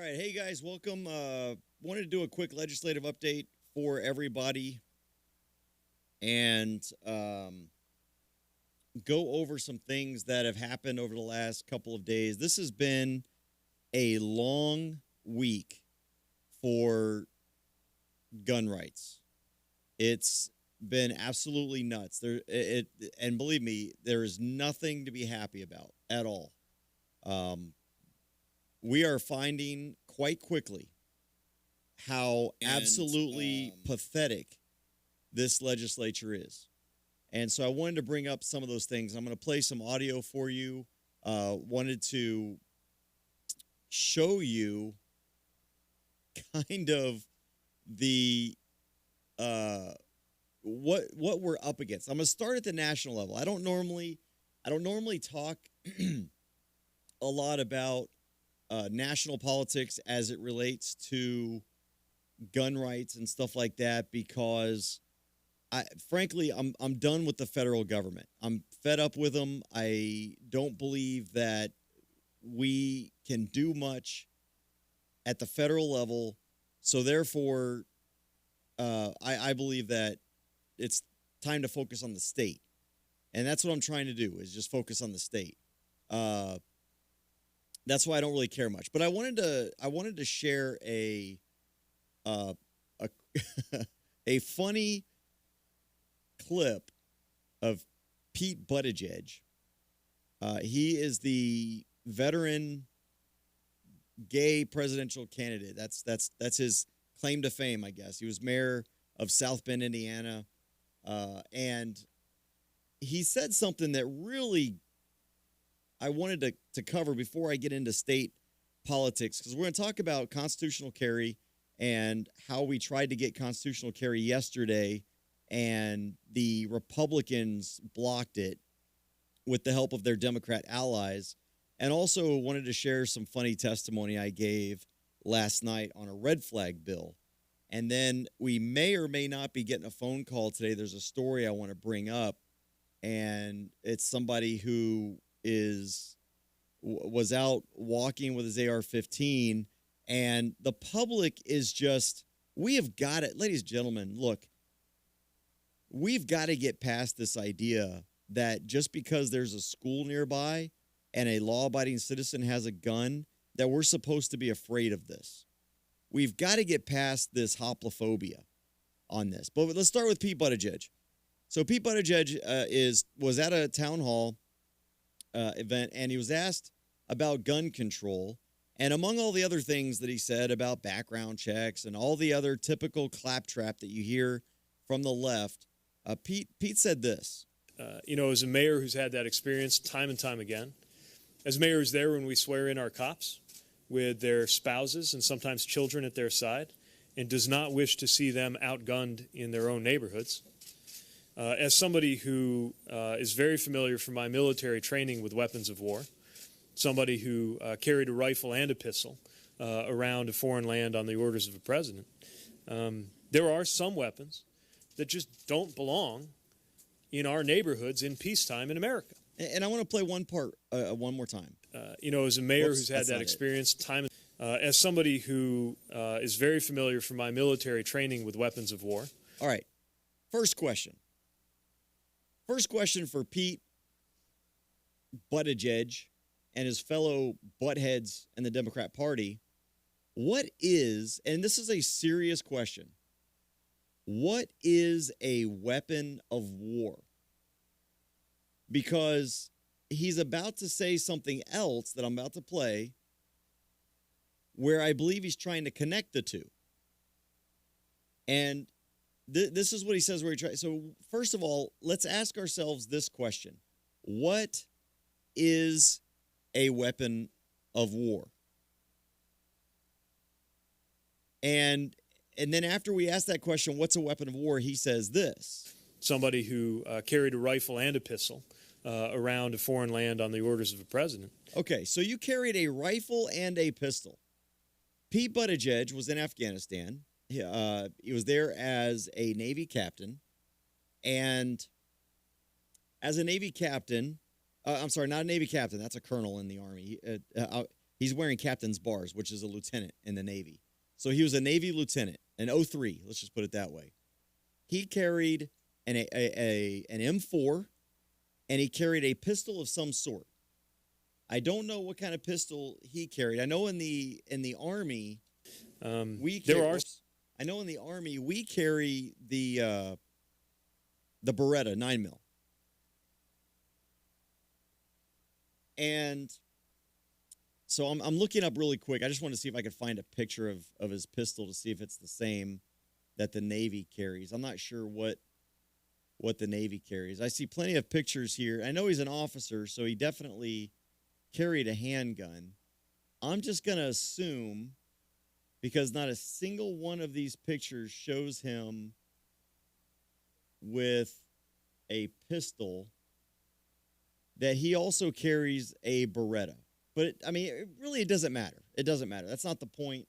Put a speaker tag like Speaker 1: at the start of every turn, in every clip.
Speaker 1: right, hey guys, welcome. Wanted to do a quick legislative update for everybody and go over some things that have happened over the last couple of days. This has been a long week for gun rights. It's been absolutely nuts. And believe me, there is nothing to be happy about at all. Um, we are finding quite quickly how absolutely pathetic this legislature is. And so I wanted to bring up some of those things. I'm going to play some audio for you. Wanted to show you kind of the what we're up against. I'm going to start at the national level. I don't normally talk a lot about national politics as it relates to gun rights and stuff like that because frankly I'm done with the federal government. I'm fed up with them. I don't believe that we can do much at the federal level. So therefore I believe that it's time to focus on the state. And that's what I'm trying to do is just focus on the state. That's why I don't really care much. But I wanted to share a a funny clip of Pete Buttigieg. He is the veteran gay presidential candidate. That's his claim to fame, I guess. He was mayor of South Bend, Indiana, and he said something that really I wanted to cover before I get into state politics, because we're going to talk about constitutional carry and how we tried to get constitutional carry yesterday and the Republicans blocked it with the help of their Democrat allies. And also wanted to share some funny testimony I gave last night on a red flag bill. And then we may or may not be getting a phone call today. There's a story I want to bring up, and it's somebody who was out walking with his AR-15, and the public is just, we have got it. Ladies and gentlemen, look, we've got to get past this idea that just because there's a school nearby and a law-abiding citizen has a gun, that we're supposed to be afraid of this. We've got to get past this hoplophobia on this. But let's start with Pete Buttigieg. So Pete Buttigieg was at a town hall event, and he was asked about gun control. And among all the other things that he said about background checks and all the other typical claptrap that you hear from the left, Pete said this.
Speaker 2: As a mayor who's had that experience time and time again, as mayor who's there when we swear in our cops with their spouses and sometimes children at their side and does not wish to see them outgunned in their own neighborhoods, as somebody who is very familiar from my military training with weapons of war, somebody who carried a rifle and a pistol around a foreign land on the orders of a president, there are some weapons that just don't belong in our neighborhoods in peacetime in America.
Speaker 1: And I want to play one part one more time.
Speaker 2: As a mayor who's had that experience time, as somebody who is very familiar from my military training with weapons of war.
Speaker 1: All right. First question for Pete Buttigieg and his fellow buttheads in the Democrat Party. What is, and this is a serious question, what is a weapon of war? Because he's about to say something else that I'm about to play where I believe he's trying to connect the two. And this is what he says where he tries. So first of all, let's ask ourselves this question. What is a weapon of war? And then after we ask that question, what's a weapon of war, he says this.
Speaker 2: Somebody who carried a rifle and a pistol around a foreign land on the orders of a president.
Speaker 1: Okay, so you carried a rifle and a pistol. Pete Buttigieg was in Afghanistan. He was there as a Navy captain. And as a Navy captain, I'm sorry, not a Navy captain. That's a colonel in the Army. He's wearing captain's bars, which is a lieutenant in the Navy. So he was a Navy lieutenant in 03. Let's just put it that way. He carried an M4, and he carried a pistol of some sort. I don't know what kind of pistol he carried. I know in the Army, I know in the Army we carry the Beretta 9mm. And so I'm looking up really quick. I just wanted to see if I could find a picture of his pistol to see if it's the same that the Navy carries. I'm not sure what the Navy carries. I see plenty of pictures here. I know he's an officer, so he definitely carried a handgun. I'm just going to assume, because not a single one of these pictures shows him with a pistol, that he also carries a Beretta. But, it doesn't matter. It doesn't matter. That's not the point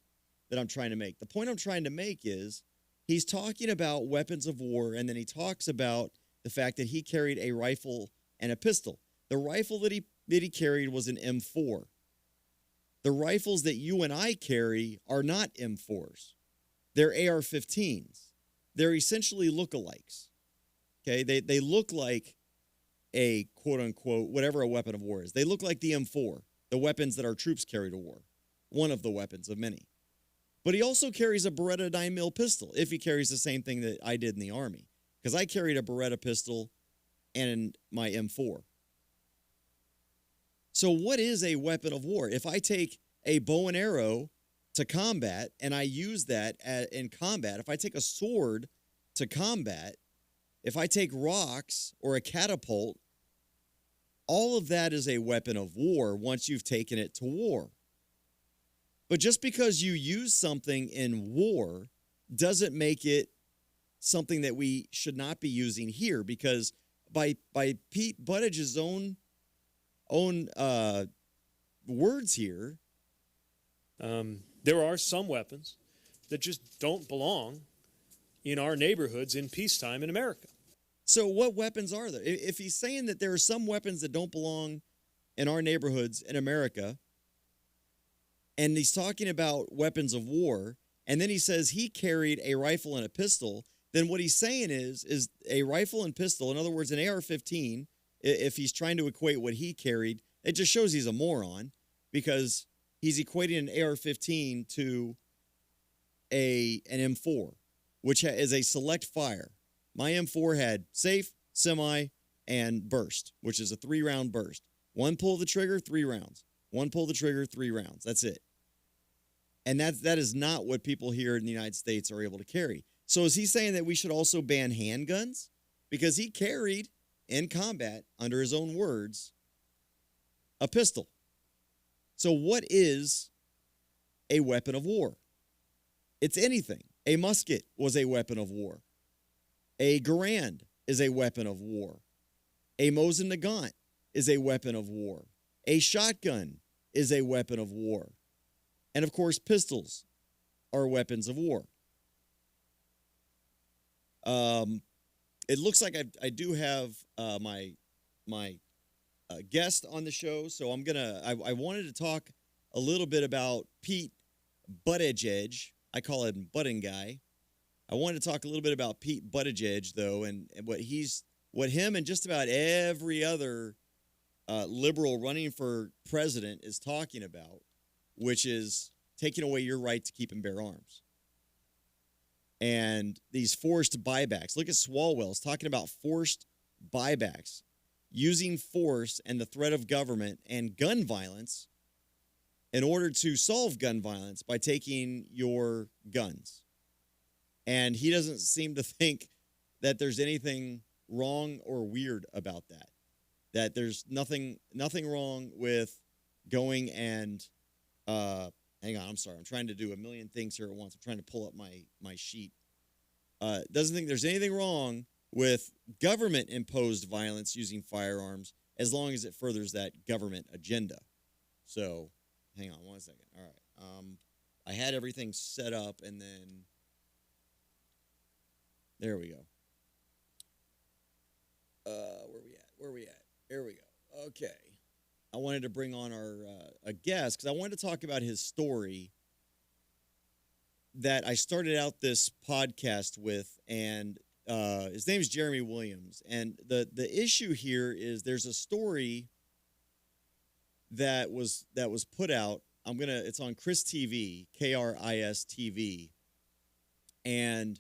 Speaker 1: that I'm trying to make. The point I'm trying to make is he's talking about weapons of war, and then he talks about the fact that he carried a rifle and a pistol. The rifle that he carried was an M4. The rifles that you and I carry are not M4s. They're AR-15s. They're essentially lookalikes. Okay, they look like a quote-unquote, whatever a weapon of war is. They look like the M4, the weapons that our troops carry to war. One of the weapons of many. But he also carries a Beretta 9mm pistol, if he carries the same thing that I did in the Army. Because I carried a Beretta pistol and my M4. So what is a weapon of war? If I take a bow and arrow to combat and I use that in combat, if I take a sword to combat, if I take rocks or a catapult, all of that is a weapon of war once you've taken it to war. But just because you use something in war doesn't make it something that we should not be using here, because by Pete Buttigieg's own words here,
Speaker 2: there are some weapons that just don't belong in our neighborhoods in peacetime in America.
Speaker 1: So what weapons are there? If he's saying that there are some weapons that don't belong in our neighborhoods in America, and he's talking about weapons of war, and then he says he carried a rifle and a pistol, then what he's saying is a rifle and pistol, in other words, an AR-15, if he's trying to equate what he carried, it just shows he's a moron, because he's equating an AR-15 to an M4, which is a select fire. My M4 had safe, semi, and burst, which is a 3-round burst. One pull of the trigger, 3 rounds. One pull of the trigger, 3 rounds. That's it. And that is not what people here in the United States are able to carry. So is he saying that we should also ban handguns? Because he carried, in combat, under his own words, a pistol. So what is a weapon of war? It's anything. A musket was a weapon of war. A Garand is a weapon of war. A Mosin Nagant is a weapon of war. A shotgun is a weapon of war. And of course, pistols are weapons of war. It looks like I do have my guest on the show, so I wanted to talk a little bit about Pete Buttigieg. I call him Button Guy. I wanted to talk a little bit about Pete Buttigieg, though, and what him and just about every other liberal running for president is talking about, which is taking away your right to keep and bear arms. And these forced buybacks. Look at Swalwell's talking about forced buybacks, using force and the threat of government and gun violence in order to solve gun violence by taking your guns. And he doesn't seem to think that there's anything wrong or weird about that. That there's nothing wrong with going and hang on, I'm sorry. I'm trying to do a million things here at once. I'm trying to pull up my sheet. Doesn't think there's anything wrong with government-imposed violence using firearms as long as it furthers that government agenda. So, hang on 1 second. All right. I had everything set up, and then there we go. Where we at? There we go. Okay. I wanted to bring on our a guest because I wanted to talk about his story that I started out this podcast with, and his name is Jeremy Williams. And the issue here is there's a story that was put out. It's on Chris TV, KRIS TV, and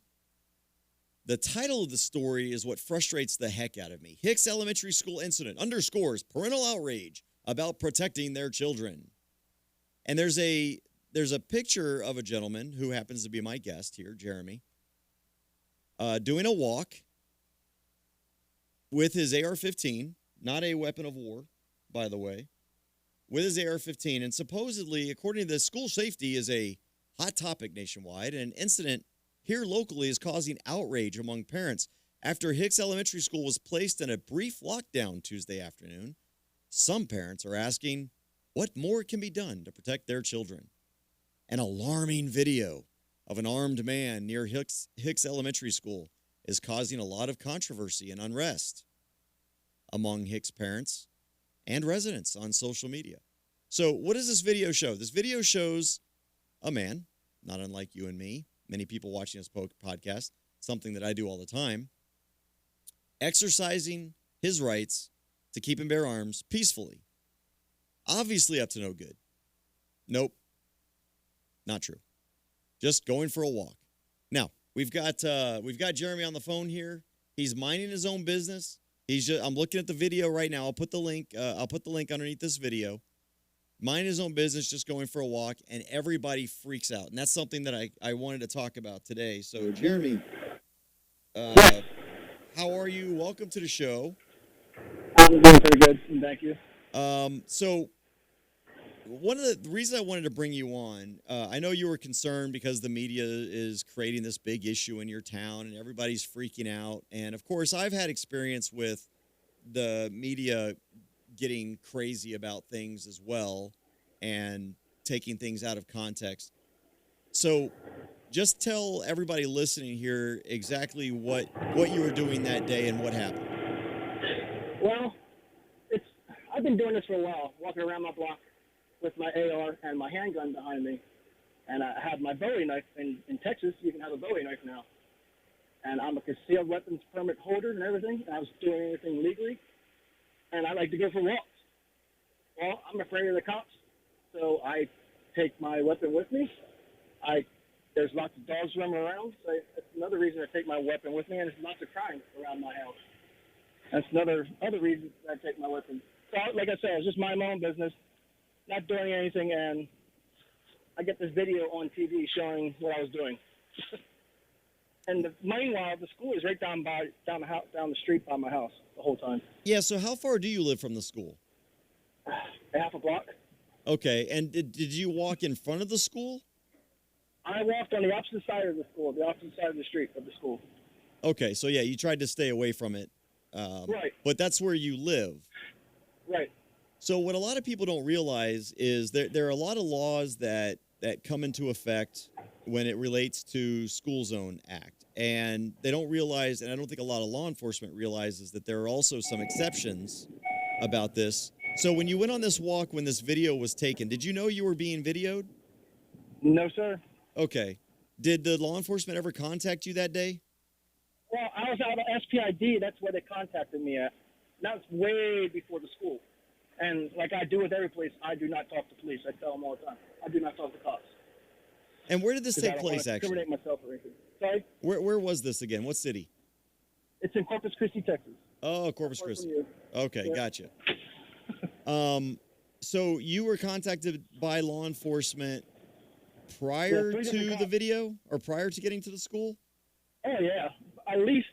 Speaker 1: the title of the story is what frustrates the heck out of me. Hicks Elementary School incident underscores parental outrage about protecting their children. And there's a picture of a gentleman who happens to be my guest here, Jeremy, doing a walk with his AR-15, not a weapon of war, by the way, with his AR-15. And supposedly, according to this, school safety is a hot topic nationwide, and an incident here locally is causing outrage among parents. After Hicks Elementary School was placed in a brief lockdown Tuesday afternoon, some parents are asking what more can be done to protect their children. An alarming video of an armed man near Hicks Elementary School is causing a lot of controversy and unrest among Hicks parents and residents on social media. So what does this video show? This video shows a man, not unlike you and me, many people watching this podcast, something that I do all the time, exercising his rights to keep and bear arms peacefully. Obviously up to no good. Nope. Not true. Just going for a walk. Now, we've got Jeremy on the phone here. He's minding his own business. I'm looking at the video right now. I'll put the link underneath this video. Minding his own business, just going for a walk, and everybody freaks out. And that's something that I wanted to talk about today. So, Jeremy, how are you? Welcome to the show.
Speaker 3: I'm doing pretty good, and thank you.
Speaker 1: So one of the reasons I wanted to bring you on, I know you were concerned because the media is creating this big issue in your town, and everybody's freaking out. And, of course, I've had experience with the media getting crazy about things as well and taking things out of context. So just tell everybody listening here exactly what you were doing that day and what happened.
Speaker 3: Well, I've been doing this for a while, walking around my block with my AR and my handgun behind me. And I have my Bowie knife. In Texas, you can have a Bowie knife now. And I'm a concealed weapons permit holder and everything. And I was doing everything legally. And I like to go for walks. Well, I'm afraid of the cops, so I take my weapon with me. There's lots of dogs running around, so that's another reason I take my weapon with me, and there's lots of crime around my house. That's another reason I take my weapon. So, like I said, I was just minding my own business, not doing anything, and I get this video on TV showing what I was doing. And meanwhile, the school is right down the street by my house the whole time.
Speaker 1: Yeah, so how far do you live from the school?
Speaker 3: Half a block.
Speaker 1: Okay, and did you walk in front of the school?
Speaker 3: I walked on the opposite side of the school, the opposite side of the street of the school.
Speaker 1: Okay, so yeah, you tried to stay away from it.
Speaker 3: Right.
Speaker 1: But that's where you live.
Speaker 3: Right.
Speaker 1: So what a lot of people don't realize is there are a lot of laws that come into effect when it relates to School Zone Act. And they don't realize, and I don't think a lot of law enforcement realizes, that there are also some exceptions about this. So when you went on this walk when this video was taken, did you know you were being videoed?
Speaker 3: No, sir.
Speaker 1: Okay. Did the law enforcement ever contact you that day?
Speaker 3: Well, I was out of SPID. That's where they contacted me at. That was way before the school. And like I do with every police, I do not talk to police. I tell them all the time. I do not talk to cops.
Speaker 1: And where did this take place,
Speaker 3: actually? I don't want to incriminate myself or anything. Sorry?
Speaker 1: Where was this again? What city?
Speaker 3: It's in Corpus Christi, Texas.
Speaker 1: Oh, Corpus Christi. Okay,
Speaker 3: yeah.
Speaker 1: Gotcha. So you were contacted by law enforcement prior to the video or prior to getting to the school?
Speaker 3: Oh, yeah. At least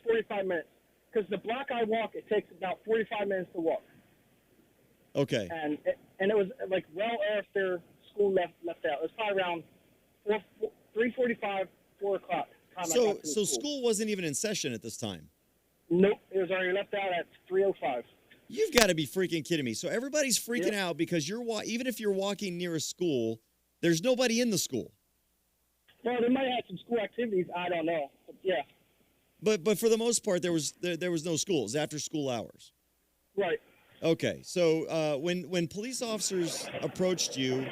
Speaker 3: 45 minutes. Because the block I walk, it takes about 45 minutes to walk.
Speaker 1: Okay.
Speaker 3: And it was like well after school left out. It was probably around 3:45, 4 o'clock.
Speaker 1: So school wasn't even in session at this time?
Speaker 3: Nope. It was already left out at 3:05.
Speaker 1: You've got to be freaking kidding me. So everybody's freaking out because even if you're walking near a school, there's nobody in the school.
Speaker 3: Well, they might have some school activities. I don't know. But yeah.
Speaker 1: But for the most part, there was no schools after school hours.
Speaker 3: Right.
Speaker 1: Okay, so when police officers approached you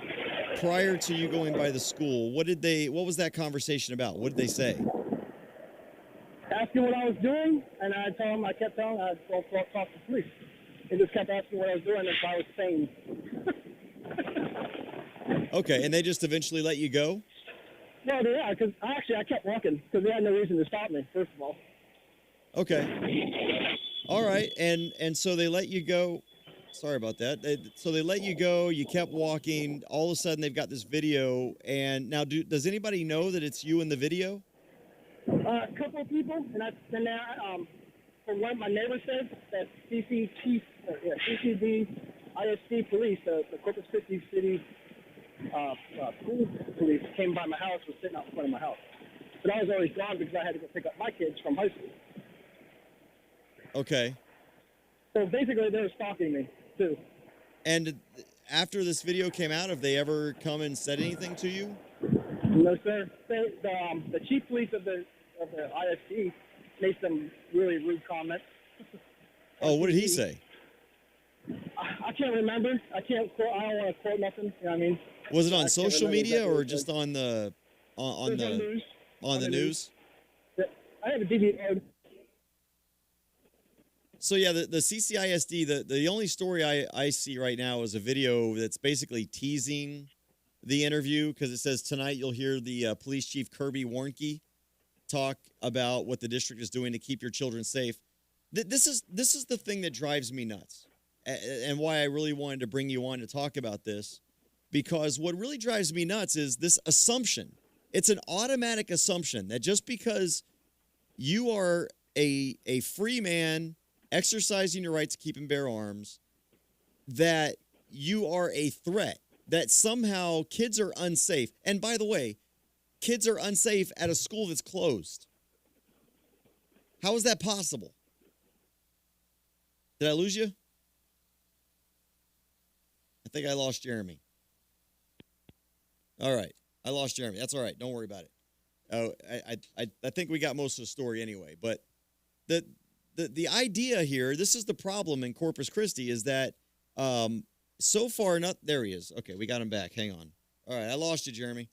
Speaker 1: prior to you going by the school, what was that conversation about? What did they say?
Speaker 3: Asking what I was doing, and I kept telling them I'd go talk to police. They just kept asking what I was doing and if I was sane.
Speaker 1: Okay, and they just eventually let you go?
Speaker 3: Well, yeah, because I kept walking because they had no reason to stop me, first of all.
Speaker 1: Okay. All right, and so they let you go. Sorry about that. So they let you go. You kept walking. All of a sudden, they've got this video. And now, does anybody know that it's you in the video?
Speaker 3: A couple of people, from what my neighbor said, that CCD ISD police, the Corpus Christi City police came by my house, was sitting out in front of my house. But I was always gone because I had to go pick up my kids from high school.
Speaker 1: Okay.
Speaker 3: So basically, they were stalking me, too.
Speaker 1: And after this video came out, have they ever come and said anything to you?
Speaker 3: No, sir. The chief police of the ISD made some really rude comments.
Speaker 1: Oh, what did he say?
Speaker 3: I can't remember. I don't want to quote nothing. You know what I mean?
Speaker 1: Was it on social media
Speaker 3: exactly
Speaker 1: or just on the
Speaker 3: news?
Speaker 1: On the news?
Speaker 3: I have a DVR.
Speaker 1: So yeah, the CCISD, the only story I see right now is a video that's basically teasing the interview because it says tonight you'll hear the police chief Kirby Warnke talk about what the district is doing to keep your children safe. This is the thing that drives me nuts, and why I really wanted to bring you on to talk about this, because what really drives me nuts is this assumption. It's an automatic assumption that just because you are a free man exercising your right to keep and bear arms, that you are a threat, that somehow kids are unsafe. And by the way, kids are unsafe at a school that's closed. How is that possible? Did I lose you? I think I lost Jeremy. All right. I lost Jeremy. That's all right. Don't worry about it. Oh, I think we got most of the story anyway. But the idea here, this is the problem in Corpus Christi, is that so far, there he is. Okay, we got him back. Hang on. All right, I lost you, Jeremy.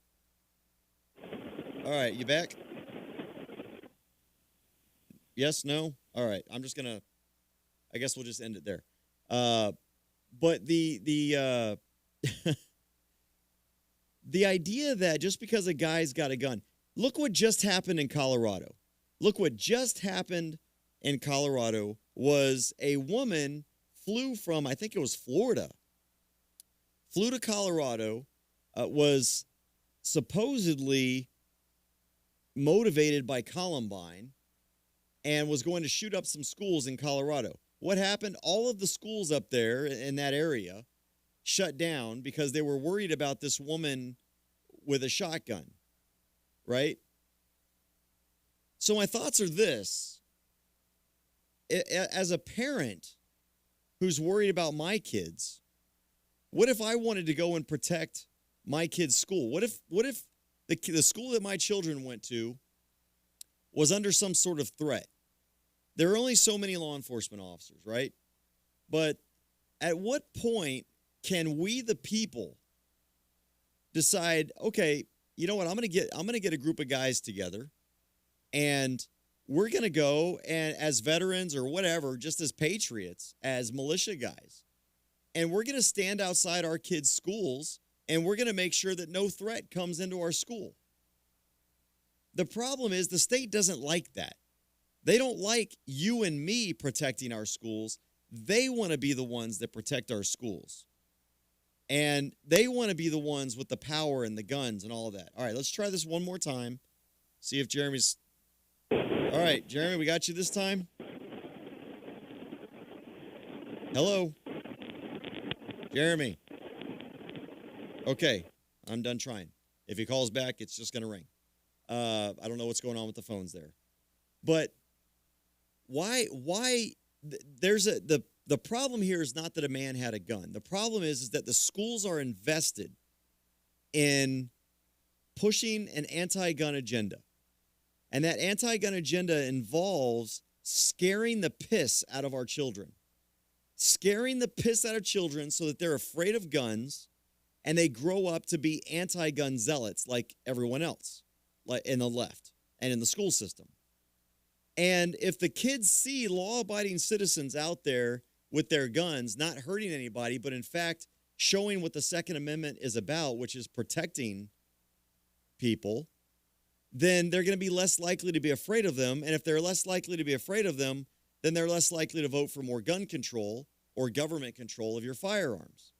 Speaker 1: All right, you back? Yes, no? All right, I'm just going to, I guess we'll just end it there. But the the idea that just because a guy's got a gun, look what just happened in Colorado. Look what just happened in Colorado was a woman flew from, I think it was Florida, flew to Colorado, was supposedly motivated by Columbine, and was going to shoot up some schools in Colorado. What happened? All of the schools up there in that area shut down because they were worried about this woman with a shotgun, right? So my thoughts are this. As a parent who's worried about my kids, what if I wanted to go and protect my kid's school? What if the school that my children went to was under some sort of threat? There are only so many law enforcement officers, right? But at what point can we, the people, decide, okay, you know what, I'm gonna get a group of guys together, and we're gonna go and as veterans or whatever, just as patriots, as militia guys, and we're gonna stand outside our kids' schools, and we're gonna make sure that no threat comes into our school. The problem is the state doesn't like that. They don't like you and me protecting our schools. They want to be the ones that protect our schools. And they want to be the ones with the power and the guns and all of that. All right, let's try this one more time. See if Jeremy's... All right, Jeremy, we got you this time? Hello? Jeremy? Okay, I'm done trying. If he calls back, it's just going to ring. I don't know what's going on with the phones there. But why the problem here is not that a man had a gun. The problem is that the schools are invested in pushing an anti-gun agenda. And that anti-gun agenda involves scaring the piss out of our children. scaring the piss out of children so that they're afraid of guns and they grow up to be anti-gun zealots like everyone else, like in the left and in the school system. And if the kids see law-abiding citizens out there with their guns, not hurting anybody, but in fact showing what the Second Amendment is about, which is protecting people, then they're going to be less likely to be afraid of them. And if they're less likely to be afraid of them, then they're less likely to vote for more gun control or government control of your firearms.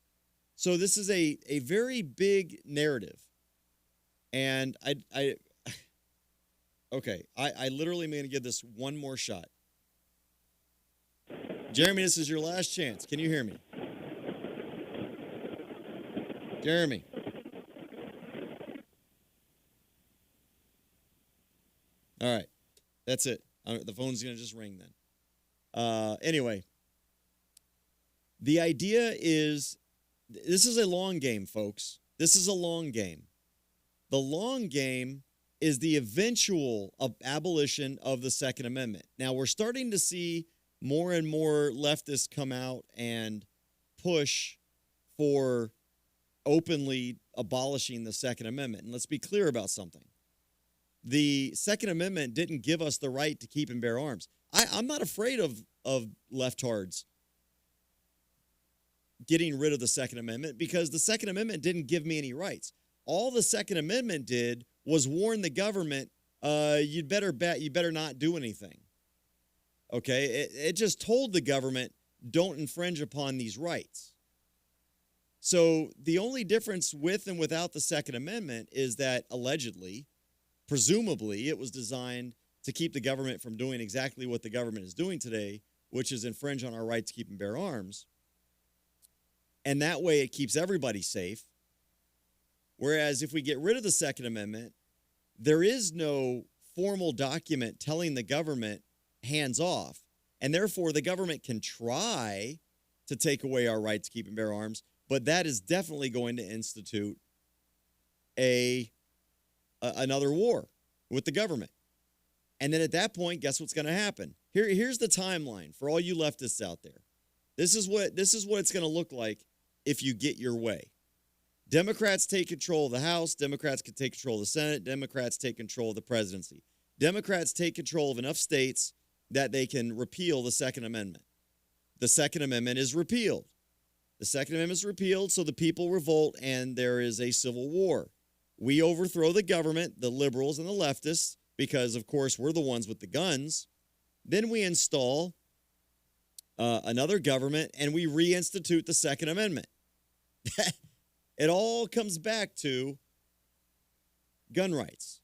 Speaker 1: So this is a very big narrative. And I literally am going to give this one more shot. Jeremy, this is your last chance. Can you hear me? Jeremy. All right. That's it. The phone's going to just ring then. Anyway, the idea is this is a long game, folks. This is a long game. The long game is the eventual abolition of the Second Amendment. Now, we're starting to see more and more leftists come out and push for openly abolishing the Second Amendment. And let's be clear about something. The Second Amendment didn't give us the right to keep and bear arms. I'm not afraid of leftards getting rid of the Second Amendment because the Second Amendment didn't give me any rights. All the Second Amendment did was warn the government, you'd better not do anything. Okay? It just told the government, don't infringe upon these rights. So the only difference with and without the Second Amendment is that allegedly, presumably, it was designed to keep the government from doing exactly what the government is doing today, which is infringe on our right to keep and bear arms. And that way it keeps everybody safe. Whereas if we get rid of the Second Amendment, there is no formal document telling the government hands off. And therefore, the government can try to take away our right to keep and bear arms, but that is definitely going to institute another war with the government. And then at that point, guess what's going to happen? Here's the timeline for all you leftists out there. This is what it's going to look like if you get your way. Democrats take control of the House. Democrats can take control of the Senate. Democrats take control of the presidency. Democrats take control of enough states that they can repeal the Second Amendment. The Second Amendment is repealed. The Second Amendment is repealed, so the people revolt, and there is a civil war. We overthrow the government, the liberals and the leftists, because, of course, we're the ones with the guns. Then we install another government, and we reinstitute the Second Amendment. It all comes back to gun rights.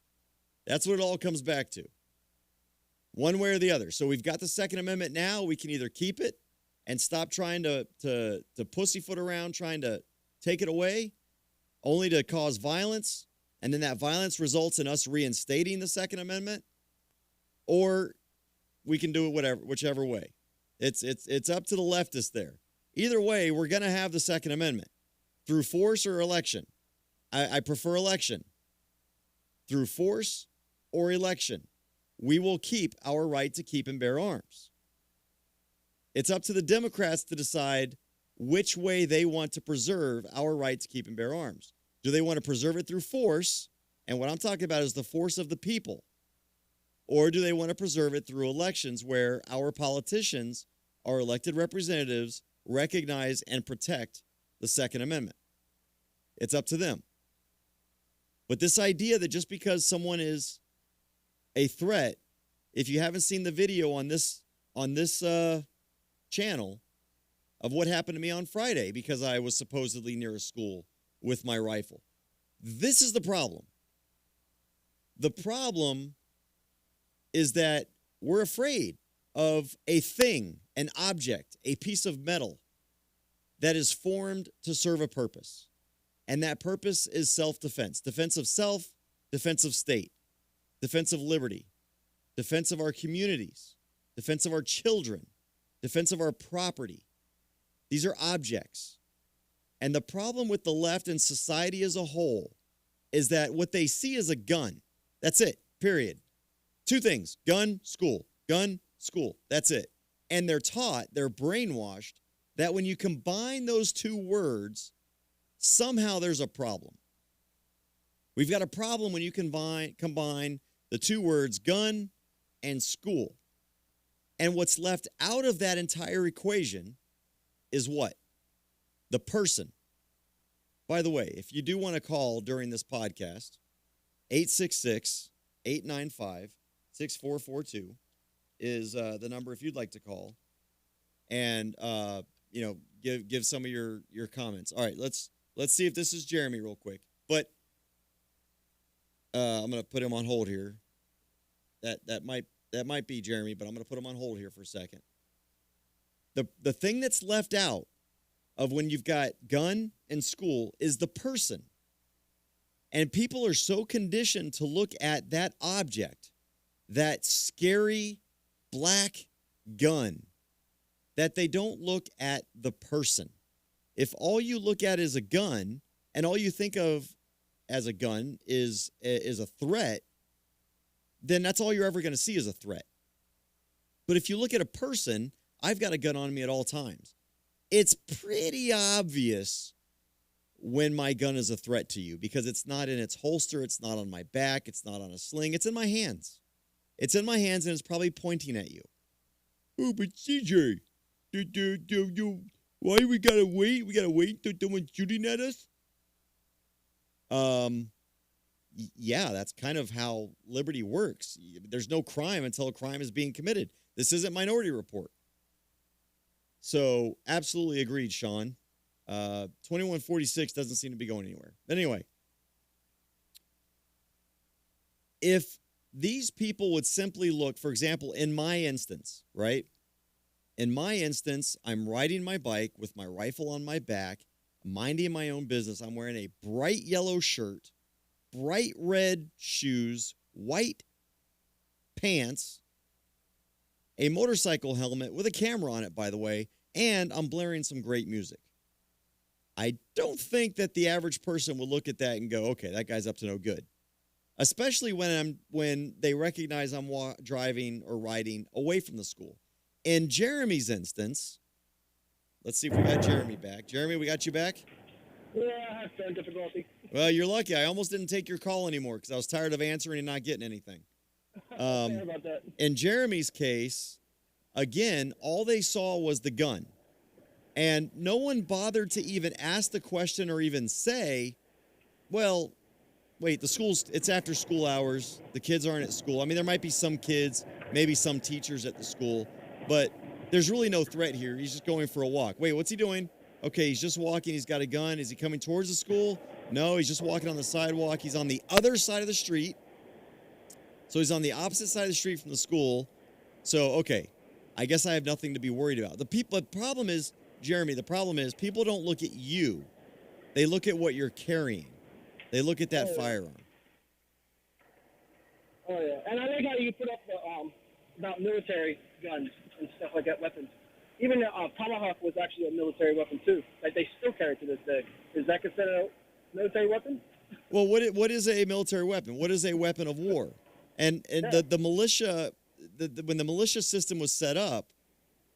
Speaker 1: That's what it all comes back to, one way or the other. So we've got the Second Amendment now. We can either keep it and stop trying to pussyfoot around, trying to take it away, only to cause violence, and then that violence results in us reinstating the Second Amendment, or we can do it whichever way. It's up to the leftists there. Either way, we're going to have the Second Amendment through force or election. I prefer election. Through force or election, we will keep our right to keep and bear arms. It's up to the Democrats to decide which way they want to preserve our right to keep and bear arms. Do they want to preserve it through force? And what I'm talking about is the force of the people. Or do they want to preserve it through elections where our politicians, our elected representatives, recognize and protect the Second Amendment? It's up to them. But this idea that just because someone is a threat, if you haven't seen the video on this channel of what happened to me on Friday because I was supposedly near a school with my rifle. This is the problem. The problem is that we're afraid of a thing, an object, a piece of metal that is formed to serve a purpose. And that purpose is self-defense. Defense of self, defense of state, defense of liberty, defense of our communities, defense of our children, defense of our property. These are objects. And the problem with the left and society as a whole is that what they see is a gun. That's it, period. Two things, gun, school, gun, school. That's it. And they're taught, they're brainwashed that when you combine those two words, somehow there's a problem. We've got a problem when you combine the two words gun and school. And what's left out of that entire equation is what? The person. By the way, if you do want to call during this podcast, 866-895-6442 is the number if you'd like to call. And give some of your comments. All right, let's see if this is Jeremy real quick. But I'm going to put him on hold here. That might be Jeremy, but I'm going to put him on hold here for a second. The thing that's left out of when you've got gun and school is the person. And people are so conditioned to look at that object, that scary black gun, that they don't look at the person. If all you look at is a gun and all you think of as a gun is a threat, then that's all you're ever going to see is a threat. But if you look at a person, I've got a gun on me at all times. It's pretty obvious when my gun is a threat to you because it's not in its holster, it's not on my back, it's not on a sling, it's in my hands. It's in my hands and it's probably pointing at you. Oh, but CJ, why we gotta wait? We gotta wait until someone's shooting at us? Yeah, that's kind of how liberty works. There's no crime until a crime is being committed. This isn't Minority Report. So, absolutely agreed, Sean. 2146 doesn't seem to be going anywhere. But anyway, if these people would simply look, for example, in my instance, right? In my instance, I'm riding my bike with my rifle on my back, minding my own business. I'm wearing a bright yellow shirt, bright red shoes, white pants, a motorcycle helmet with a camera on it, by the way, and I'm blaring some great music. I don't think that the average person would look at that and go, okay, that guy's up to no good. Especially when they recognize I'm driving or riding away from the school. In Jeremy's instance, let's see if we got Jeremy back. Jeremy, we got you back?
Speaker 3: Yeah, I have phone difficulty.
Speaker 1: Well, you're lucky. I almost didn't take your call anymore because I was tired of answering and not getting anything.
Speaker 3: Sorry about that.
Speaker 1: In Jeremy's case, again, all they saw was the gun. And no one bothered to even ask the question or even say, well, wait, it's after school hours. The kids aren't at school. I mean, there might be some kids, maybe some teachers at the school, but there's really no threat here. He's just going for a walk. Wait, what's he doing? Okay, he's just walking. He's got a gun. Is he coming towards the school? No, he's just walking on the sidewalk. He's on the other side of the street. So he's on the opposite side of the street from the school. So, okay, I guess I have nothing to be worried about. The problem is, Jeremy, the problem is people don't look at you. They look at what you're carrying. They look at that firearm.
Speaker 3: Oh, yeah. And I like how you put up the, about military guns and stuff like that, weapons. Even Tomahawk was actually a military weapon, too. Like, they still carry it to this day. Is that considered a military weapon?
Speaker 1: Well, what is a military weapon? What is a weapon of war? And the militia, when the militia system was set up,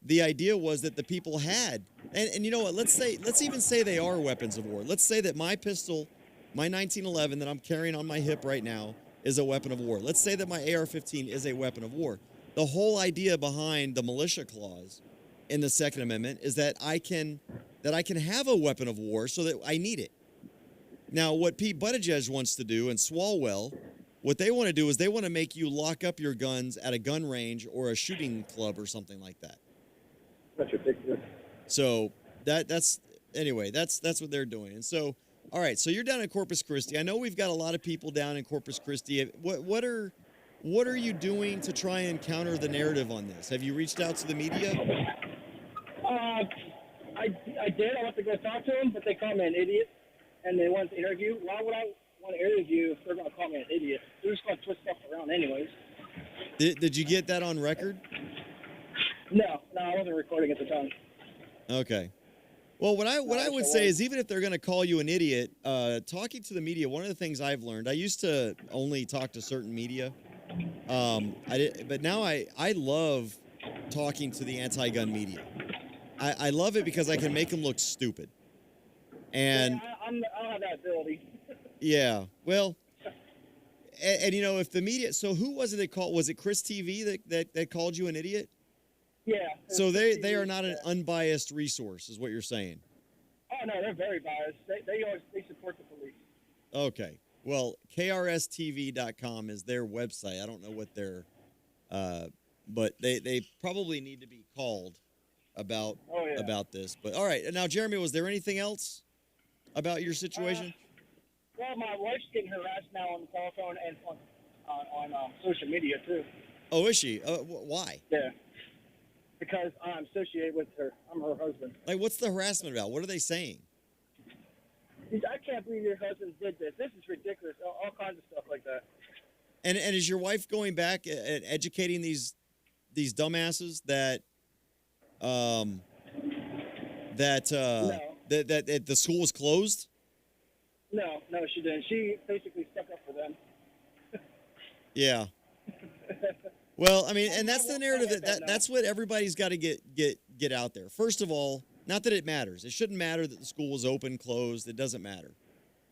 Speaker 1: the idea was that the people had, and you know what, let's even say they are weapons of war. Let's say that my pistol, my 1911 that I'm carrying on my hip right now is a weapon of war. Let's say that my AR-15 is a weapon of war. The whole idea behind the militia clause in the Second Amendment is that I can have a weapon of war so that I need it. Now, what Pete Buttigieg wants to do and Swalwell, what they want to do is they want to make you lock up your guns at a gun range or a shooting club or something like that.
Speaker 3: That's ridiculous.
Speaker 1: So that's what they're doing. And so, all right, so you're down in Corpus Christi. I know we've got a lot of people down in Corpus Christi. What are you doing to try and counter the narrative on this? Have you reached out to the media?
Speaker 3: I did. I went to go talk to them, but they called me an idiot, and they wanted to interview. Why would I want to interview if they're going to call me an idiot? They're just going to twist stuff around anyways.
Speaker 1: Did you get that on record?
Speaker 3: No, I wasn't recording at the time.
Speaker 1: Okay. Well, what I would say is even if they're going to call you an idiot, talking to the media, one of the things I've learned, I used to only talk to certain media, but now I love talking to the anti-gun media. I love it because I can make them look stupid. And
Speaker 3: I don't have that ability.
Speaker 1: yeah, well, and you know, if the media, so who was it that called? Was it Chris TV that called you an idiot?
Speaker 3: Yeah.
Speaker 1: So they are not an unbiased resource, is what you're saying.
Speaker 3: Oh no, they're very biased. They support the police.
Speaker 1: Okay. Well, krstv.com is their website. I don't know what their, but they probably need to be called about this. But all right, now Jeremy, was there anything else about your situation?
Speaker 3: Well, my wife's getting harassed now on the telephone and on social media too.
Speaker 1: Oh, is she? Why?
Speaker 3: Yeah. Because I'm associated with her. I'm her husband.
Speaker 1: Like, what's the harassment about? What are they saying?
Speaker 3: I can't believe your husband did this. This is ridiculous. All kinds of stuff like that.
Speaker 1: And is your wife going back and educating these dumbasses that
Speaker 3: No.
Speaker 1: that the school was closed?
Speaker 3: No, she didn't. She basically stuck up for them.
Speaker 1: Yeah. Well, I mean, and that's the narrative that's what everybody's got to get out there. First of all, not that it matters. It shouldn't matter that the school was open, closed. It doesn't matter.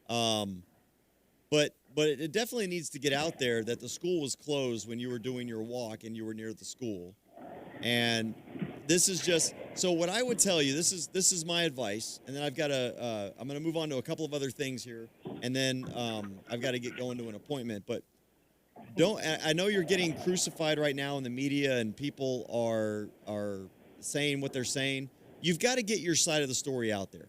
Speaker 1: But it definitely needs to get out there that the school was closed when you were doing your walk and you were near the school. And this is just so. What I would tell you, this is my advice, and then I've got I'm going to move on to a couple of other things here, and then I've got to get going to an appointment. But I know you're getting crucified right now in the media, and people are saying what they're saying. You've got to get your side of the story out there.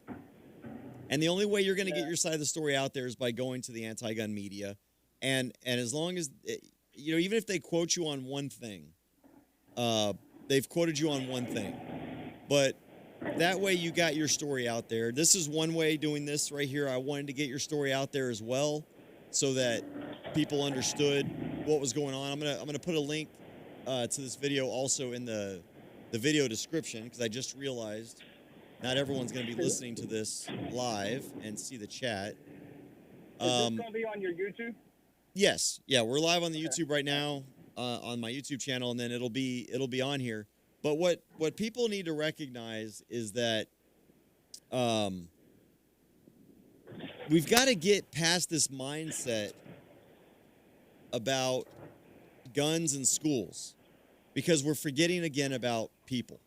Speaker 1: And the only way you're going to get your side of the story out there is by going to the anti-gun media. And as long as, even if they quote you on one thing, they've quoted you on one thing. But that way you got your story out there. This is one way doing this right here. I wanted to get your story out there as well so that people understood what was going on. I'm gonna put a link to this video also in the video description because I just realized not everyone's going to be listening to this live and see the chat.
Speaker 3: Is this going to be on your YouTube?
Speaker 1: Yes. Yeah, we're live on the YouTube right now on my YouTube channel, and then it'll be on here. But what people need to recognize is that we've got to get past this mindset about guns and schools because we're forgetting again about people.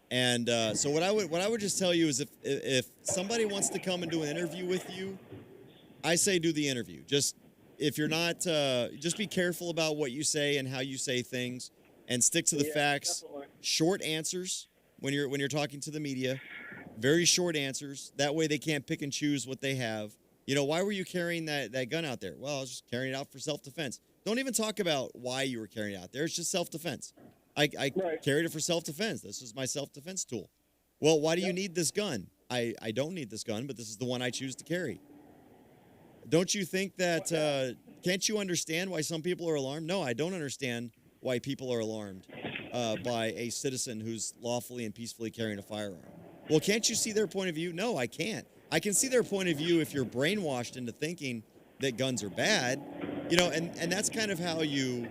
Speaker 1: And so what I would just tell you is if somebody wants to come and do an interview with you, I say do the interview. Just if you're not, just be careful about what you say and how you say things, and stick to the facts.
Speaker 3: Definitely.
Speaker 1: Short answers when you're talking to the media, very short answers. That way they can't pick and choose what they have. Why were you carrying that gun out there? Well, I was just carrying it out for self-defense. Don't even talk about why you were carrying it out there. It's just self-defense. I carried it for self-defense. This is my self-defense tool. Well, why do you need this gun? I don't need this gun, but this is the one I choose to carry. Don't you think that, can't you understand why some people are alarmed? No, I don't understand why people are alarmed by a citizen who's lawfully and peacefully carrying a firearm. Well, can't you see their point of view? No, I can't. I can see their point of view if you're brainwashed into thinking that guns are bad, and that's kind of how you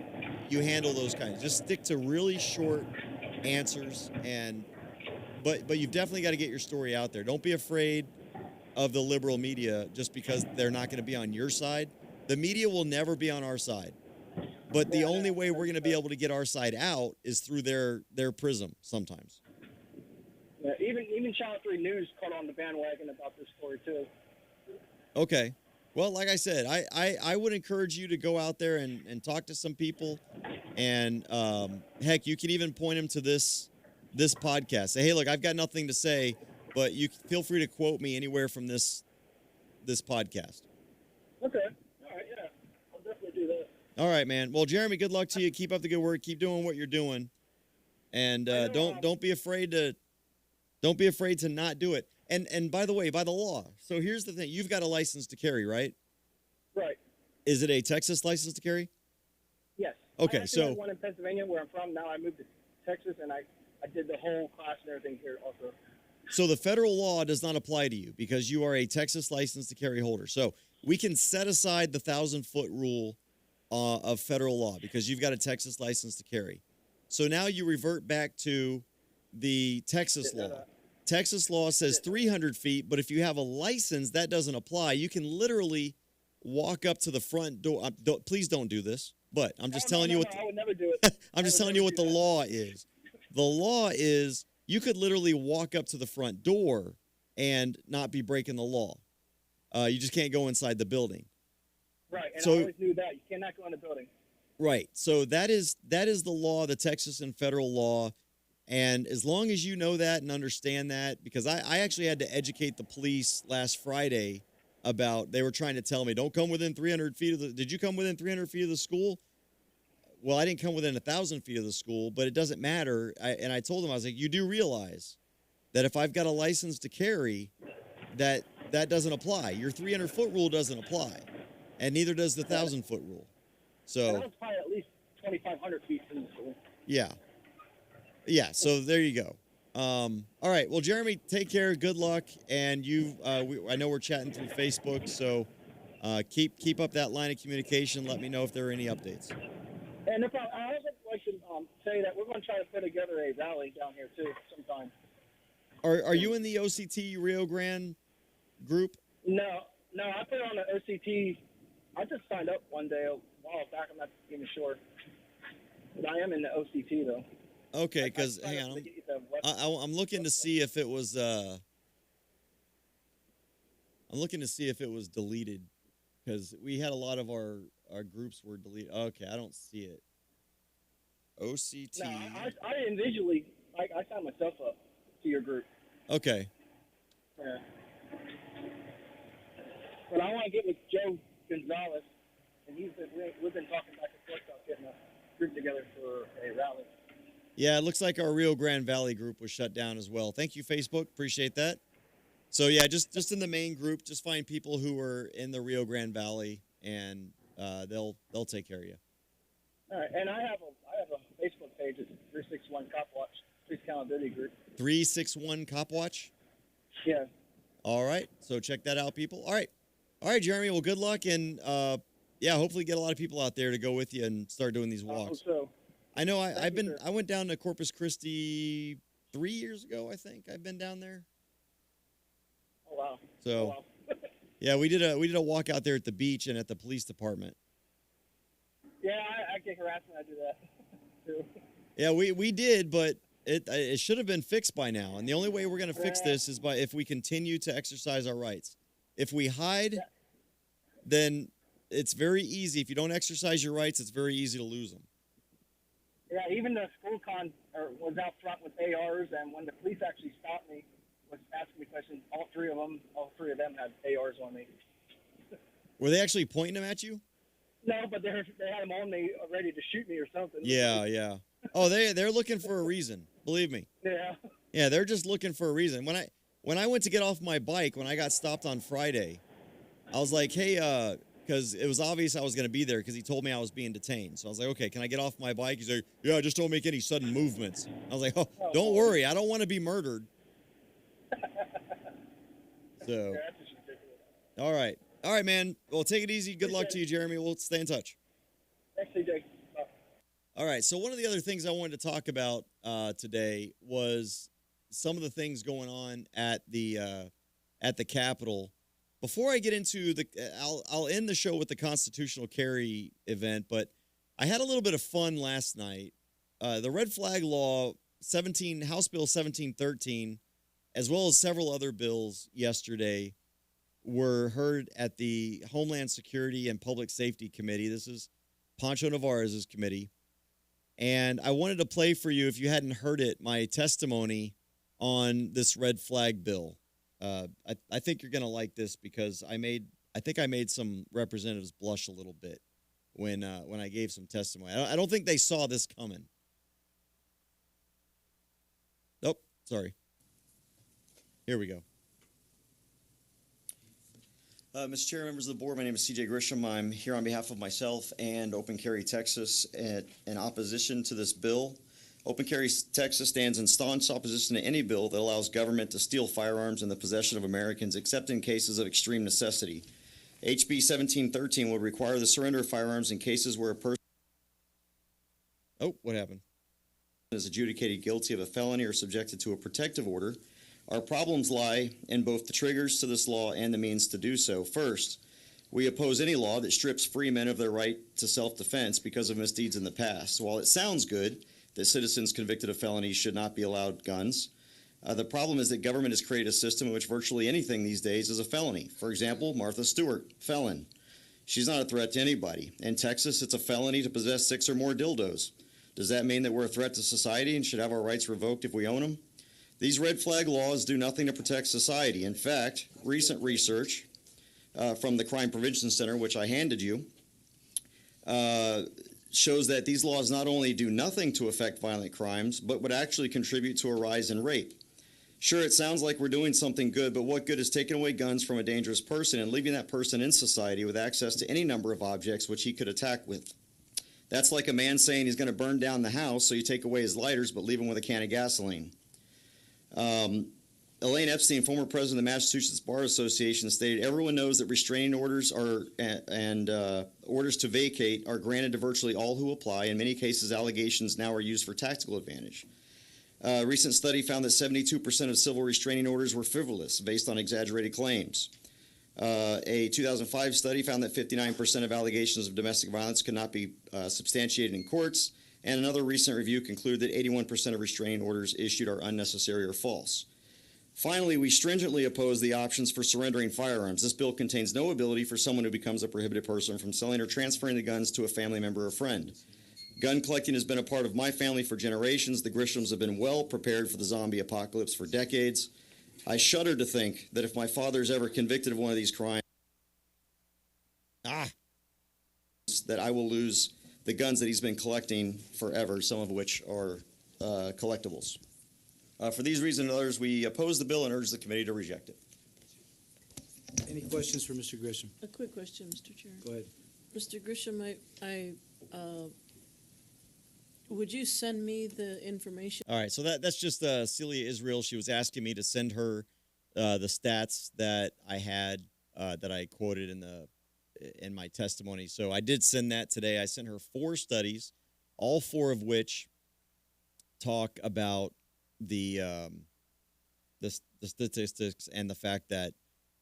Speaker 1: handle those kinds. Just stick to really short answers, but you've definitely got to get your story out there. Don't be afraid of the liberal media just because they're not going to be on your side. The media will never be on our side, but the only way we're going to be able to get our side out is through their prism sometimes.
Speaker 3: Yeah, even Channel 3 News caught on the bandwagon about this story too.
Speaker 1: Okay. Well, like I said, I would encourage you to go out there and talk to some people, and heck, you can even point them to this podcast. Say, hey, look, I've got nothing to say, but you feel free to quote me anywhere from this podcast.
Speaker 3: Okay. All right. Yeah, I'll definitely do that.
Speaker 1: All right, man. Well, Jeremy, good luck to you. Keep up the good work. Keep doing what you're doing, and don't be afraid to not do it. And by the way, by the law. So here's the thing: you've got a license to carry, right?
Speaker 3: Right.
Speaker 1: Is it a Texas license to carry?
Speaker 3: Yes.
Speaker 1: Okay,
Speaker 3: I
Speaker 1: so
Speaker 3: had one in Pennsylvania where I'm from. Now I moved to Texas, and I did the whole class and everything here also.
Speaker 1: So the federal law does not apply to you because you are a Texas license to carry holder. So we can set aside the 1,000-foot rule of federal law because you've got a Texas license to carry. So now you revert back to the Texas law. Texas law says 300 feet, but if you have a license, that doesn't apply. You can literally walk up to the front door. Please don't do this, but I'm just telling you what.
Speaker 3: I would never do it.
Speaker 1: I'm just telling you what the law is. The law is you could literally walk up to the front door and not be breaking the law. You just can't go inside the building.
Speaker 3: Right, and
Speaker 1: So-
Speaker 3: I always knew that. You cannot go in the building.
Speaker 1: Right. So that is the law, the Texas and federal law. And as long as you know that and understand that, because I actually had to educate the police last Friday about, they were trying to tell me, don't come within 300 feet of the, did you come within 300 feet of the school? Well, I didn't come within 1,000 feet of the school, but it doesn't matter. And I told them, I was like, you do realize that if I've got a license to carry, that doesn't apply. Your 300-foot rule doesn't apply, and neither does the 1,000-foot rule.
Speaker 3: And
Speaker 1: So,
Speaker 3: that was probably at least 2,500 feet from the school.
Speaker 1: yeah. Yeah, so there you go. All right, well, Jeremy, take care. Good luck. And I know we're chatting through Facebook, so keep up that line of communication. Let me know if there are any updates.
Speaker 3: And if I would like to say that we're going to try to put together a rally down here too sometime.
Speaker 1: Are you in the OCT Rio Grande group?
Speaker 3: No, I put on the OCT. I just signed up one day a while back. I'm not even sure, but I am in the OCT though.
Speaker 1: Okay, because
Speaker 3: I signed
Speaker 1: hang
Speaker 3: up
Speaker 1: on,
Speaker 3: to get the web-
Speaker 1: I'm looking to see if it was. I'm looking to see if it was deleted, because we had a lot of our groups were deleted. Okay, I don't see it. OCT.
Speaker 3: No, I individually, I signed myself up to your group.
Speaker 1: Okay.
Speaker 3: Yeah. But I want to get with Joe Gonzalez, and we've been talking back and forth about getting a group together for a rally.
Speaker 1: Yeah, it looks like our Rio Grande Valley group was shut down as well. Thank you, Facebook. Appreciate that. So yeah, just in the main group, just find people who are in the Rio Grande Valley, and they'll take care of you.
Speaker 3: All right, and I have a Facebook page. It's 361 Cop Watch Police Accountability Group.
Speaker 1: 361 Cop Watch.
Speaker 3: Yeah.
Speaker 1: All right, so check that out, people. All right, Jeremy. Well, good luck, and yeah, hopefully get a lot of people out there to go with you and start doing these
Speaker 3: I hope
Speaker 1: walks.
Speaker 3: so.
Speaker 1: I know
Speaker 3: Thank you, sir.
Speaker 1: I went down to Corpus Christi 3 years ago. I think I've been down there.
Speaker 3: Oh wow.
Speaker 1: So
Speaker 3: Oh, wow.
Speaker 1: yeah, we did a walk out there at the beach and at the police department.
Speaker 3: Yeah, I get harassed when I do that too.
Speaker 1: Yeah, we did, but it should have been fixed by now. And the only way we're going to fix
Speaker 3: Yeah.
Speaker 1: this is by if we continue to exercise our rights. If we hide,
Speaker 3: Yeah.
Speaker 1: then it's very easy. If you don't exercise your rights, it's very easy to lose them.
Speaker 3: Yeah, even the school was out front with ARs, and when the police actually stopped me, was asking me questions. All three of them had ARs on me.
Speaker 1: Were they actually pointing them at you?
Speaker 3: No, but they had them on me, ready to shoot me or something.
Speaker 1: Yeah. Oh, they're looking for a reason. Believe me.
Speaker 3: Yeah.
Speaker 1: Yeah, they're just looking for a reason. When I went to get off my bike, when I got stopped on Friday, I was like, hey, because it was obvious I was going to be there because he told me I was being detained. So I was like, okay, can I get off my bike? He's like, yeah, just don't make any sudden movements. I was like, oh, don't worry. I don't want to be murdered. So,
Speaker 3: Yeah, that's just ridiculous.
Speaker 1: all right. All right, man. Well, take it easy. Good luck to you, Jeremy. We'll stay in touch.
Speaker 3: Thanks, CJ. Bye.
Speaker 1: All right. So one of the other things I wanted to talk about today was some of the things going on at the Capitol. Before I get into I'll end the show with the constitutional carry event, but I had a little bit of fun last night. The red flag law, House Bill 1713, as well as several other bills yesterday, were heard at the Homeland Security and Public Safety Committee. This is Pancho Navarez's committee. And I wanted to play for you, if you hadn't heard it, my testimony on this red flag bill. I think you're going to like this because I think I made some representatives blush a little bit when I gave some testimony. I don't think they saw this coming. Nope, sorry. Here we go. Mr. Chair, members of the board, my name is CJ Grisham. I'm here on behalf of myself and Open Carry Texas in opposition to this bill. Open Carry Texas stands in staunch opposition to any bill that allows government to steal firearms in the possession of Americans, except in cases of extreme necessity. HB 1713 would require the surrender of firearms in cases where a person is adjudicated guilty of a felony or subjected to a protective order,
Speaker 4: Our problems lie in both the triggers to this law and the means to do so. First, we oppose any law that strips free men of their right to self-defense because of misdeeds in the past. While it sounds good that citizens convicted of felonies should not be allowed guns, the problem is that government has created a system in which virtually anything these days is a felony. For example, Martha Stewart, felon. She's not a threat to anybody. In Texas, it's a felony to possess 6 or more dildos. Does that mean that we're a threat to society and should have our rights revoked if we own them? These red flag laws do nothing to protect society. In fact, recent research from the Crime Prevention Center, which I handed you, shows that these laws not only do nothing to affect violent crimes, but would actually contribute to a rise in rape. Sure, it sounds like we're doing something good, but what good is taking away guns from a dangerous person and leaving that person in society with access to any number of objects which he could attack with? That's like a man saying he's going to burn down the house, so you take away his lighters but leave him with a can of gasoline. Elaine Epstein, former president of the Massachusetts Bar Association, stated, "Everyone knows that restraining orders and orders to vacate are granted to virtually all who apply. In many cases, allegations now are used for tactical advantage. A recent study found that 72% of civil restraining orders were frivolous, based on exaggerated claims. A 2005 study found that 59% of allegations of domestic violence could not be substantiated in courts, and another recent review concluded that 81% of restraining orders issued are unnecessary or false. Finally, we stringently oppose the options for surrendering firearms. This bill contains no ability for someone who becomes a prohibited person from selling or transferring the guns to a family member or friend. Gun collecting has been a part of my family for generations. The Grishams have been well prepared for the zombie apocalypse for decades. I shudder to think that if my father is ever convicted of one of these crimes, that I will lose the guns that he's been collecting forever, some of which are collectibles. For these reasons and others, we oppose the bill and urge the committee to reject it."
Speaker 5: Any questions for Mr. Grisham?
Speaker 6: A quick question, Mr. Chair.
Speaker 5: Go ahead.
Speaker 6: Mr. Grisham, would you send me the information?
Speaker 1: All right, so that's just Celia Israel. She was asking me to send her the stats that I had that I quoted in my testimony. So I did send that today. I sent her 4 studies, all 4 of which talk about the statistics and the fact that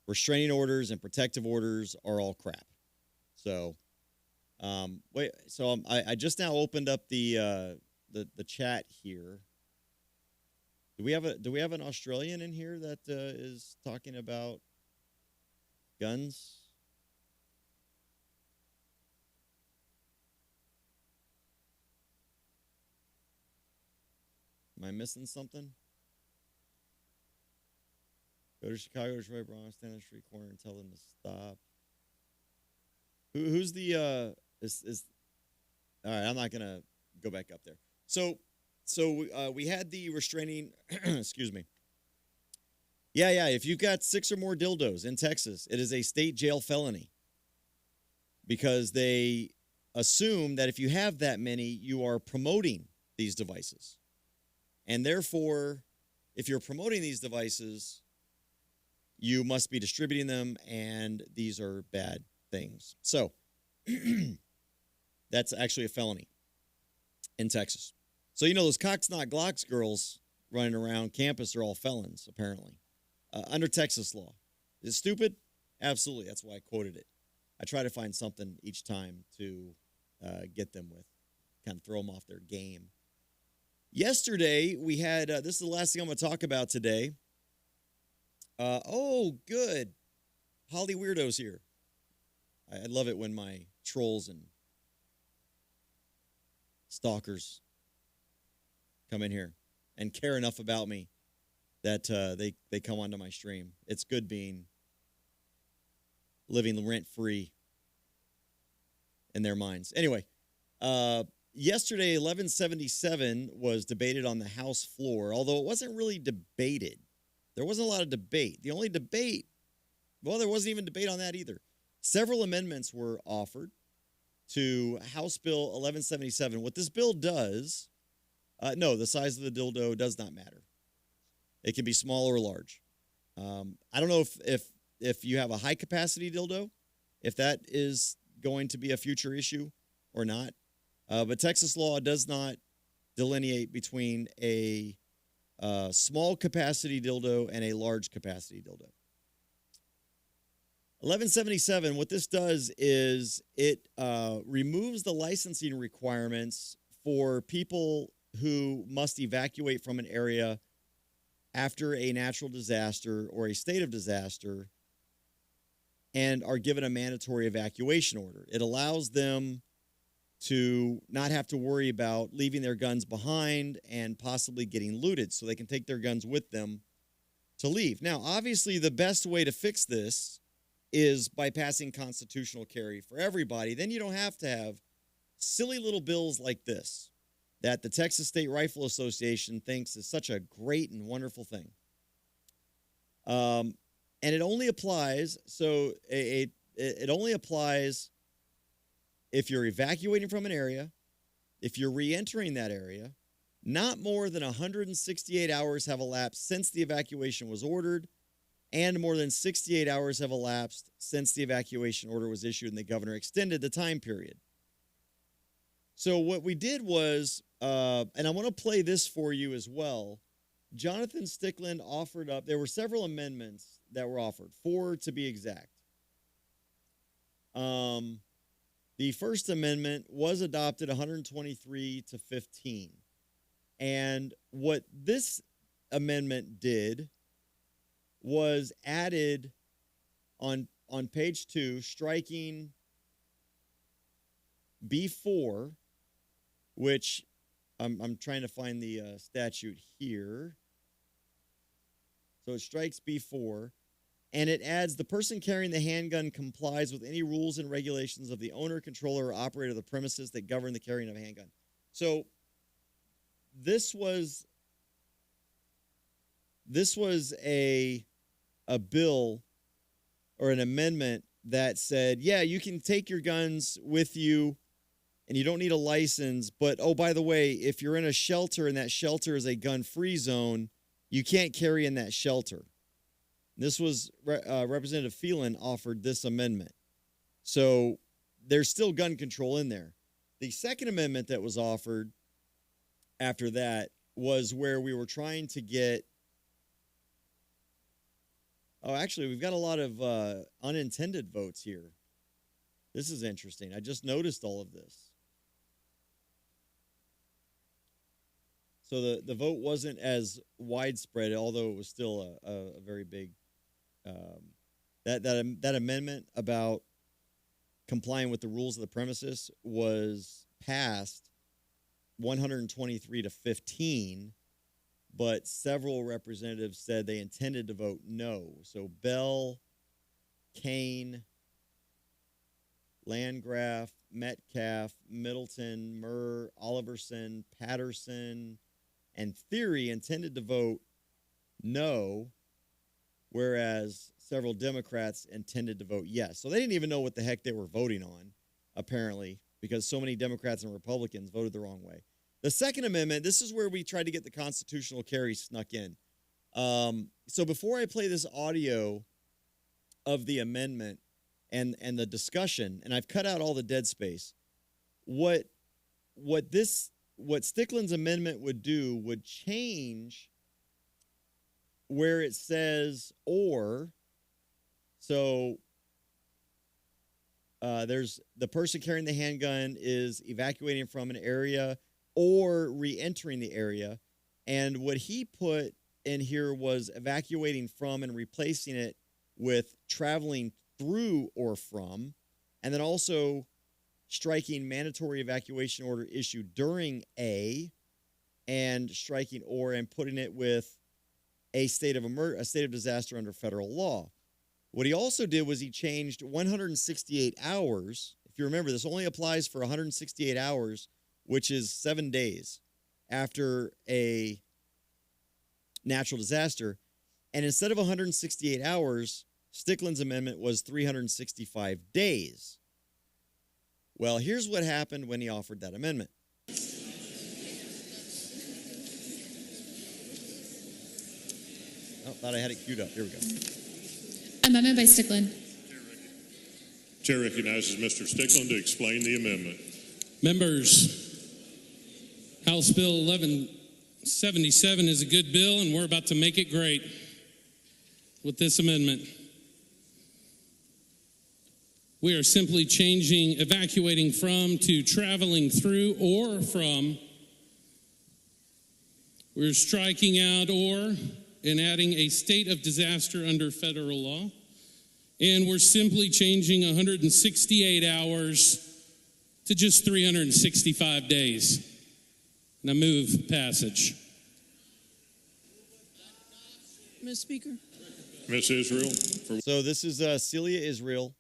Speaker 1: restraining orders and protective orders are all crap. So. I just now opened up the chat here. Do we have an Australian in here that is talking about guns? Am I missing something? Go to Chicago, Detroit, Bronx, stand on the street corner and tell them to stop. Who's the all right, I'm not going to go back up there. So we had the restraining, excuse me. Yeah, if you've got 6 or more dildos in Texas, it is a state jail felony because they assume that if you have that many, you are promoting these devices. And therefore, if you're promoting these devices, you must be distributing them, and these are bad things. So that's actually a felony in Texas. So, those Cox Not Glocks girls running around campus are all felons, apparently, under Texas law. Is it stupid? Absolutely. That's why I quoted it. I try to find something each time to get them with, kind of throw them off their game. Yesterday, we had, this is the last thing I'm going to talk about today. Good. Holly Weirdo's here. I love it when my trolls and stalkers come in here and care enough about me that they come onto my stream. It's good living rent-free in their minds. Anyway, yesterday, 1177 was debated on the House floor, although it wasn't really debated. There wasn't a lot of debate. The only debate, there wasn't even debate on that either. Several amendments were offered to House Bill 1177. What this bill does, the size of the dildo does not matter. It can be small or large. I don't know if you have a high-capacity dildo, if that is going to be a future issue or not. But Texas law does not delineate between a a small capacity dildo and a large capacity dildo. 1177, what this does is it removes the licensing requirements for people who must evacuate from an area after a natural disaster or a state of disaster and are given a mandatory evacuation order. It allows them to not have to worry about leaving their guns behind and possibly getting looted, so they can take their guns with them to leave. Now, obviously, the best way to fix this is by passing constitutional carry for everybody. Then you don't have to have silly little bills like this that the Texas State Rifle Association thinks is such a great and wonderful thing. And it only applies, it only applies if you're evacuating from an area, if you're re-entering that area, not more than 168 hours have elapsed since the evacuation was ordered, and more than 68 hours have elapsed since the evacuation order was issued and the governor extended the time period. So what we did was, and I want to play this for you as well, Jonathan Stickland offered up, there were several amendments that were offered, 4 to be exact. The First Amendment was adopted 123 to 15. And what this amendment did was added on page 2, striking B4, which I'm trying to find the statute here. So it strikes B4, and it adds, the person carrying the handgun complies with any rules and regulations of the owner, controller, or operator of the premises that govern the carrying of a handgun. So this was a bill or an amendment that said, yeah, you can take your guns with you and you don't need a license, but oh, by the way, if you're in a shelter and that shelter is a gun-free zone, you can't carry in that shelter. This was Representative Phelan offered this amendment. So there's still gun control in there. The second amendment that was offered after that was where we were trying to get, oh, actually, we've got a lot of unintended votes here. This is interesting. I just noticed all of this. So the vote wasn't as widespread, although it was still a very big, that amendment about complying with the rules of the premises was passed 123 to 15, but several representatives said they intended to vote no. So Bell, Kane, Landgraf, Metcalf, Middleton, Murr, Oliverson, Patterson, and Theory intended to vote no, whereas several Democrats intended to vote yes. So they didn't even know what the heck they were voting on, apparently, because so many Democrats and Republicans voted the wrong way. The Second Amendment, this is where we tried to get the constitutional carry snuck in. So before I play this audio of the amendment and the discussion, and I've cut out all the dead space, what Stickland's amendment would do would change where it says or. So there's the person carrying the handgun is evacuating from an area or re-entering the area. And what he put in here was evacuating from and replacing it with traveling through or from, and then also striking mandatory evacuation order issued during A, and striking or and putting it with a state of disaster under federal law. What he also did was he changed 168 hours. If you remember, this only applies for 168 hours, which is 7 days after a natural disaster. And instead of 168 hours, Stickland's amendment was 365 days. Well, here's what happened when he offered that amendment. Oh, thought I had it queued up. Here we go.
Speaker 7: Amendment by Stickland.
Speaker 8: Chair recognizes Mr. Stickland to explain the amendment.
Speaker 9: Members, House Bill 77 is a good bill, and we're about to make it great with this amendment. We are simply changing evacuating from to traveling through or from. We're striking out or and adding a state of disaster under federal law. And we're simply changing 168 hours to just 365 days. Now move passage.
Speaker 6: Ms. Speaker?
Speaker 8: Ms. Israel.
Speaker 1: So this is Celia Israel,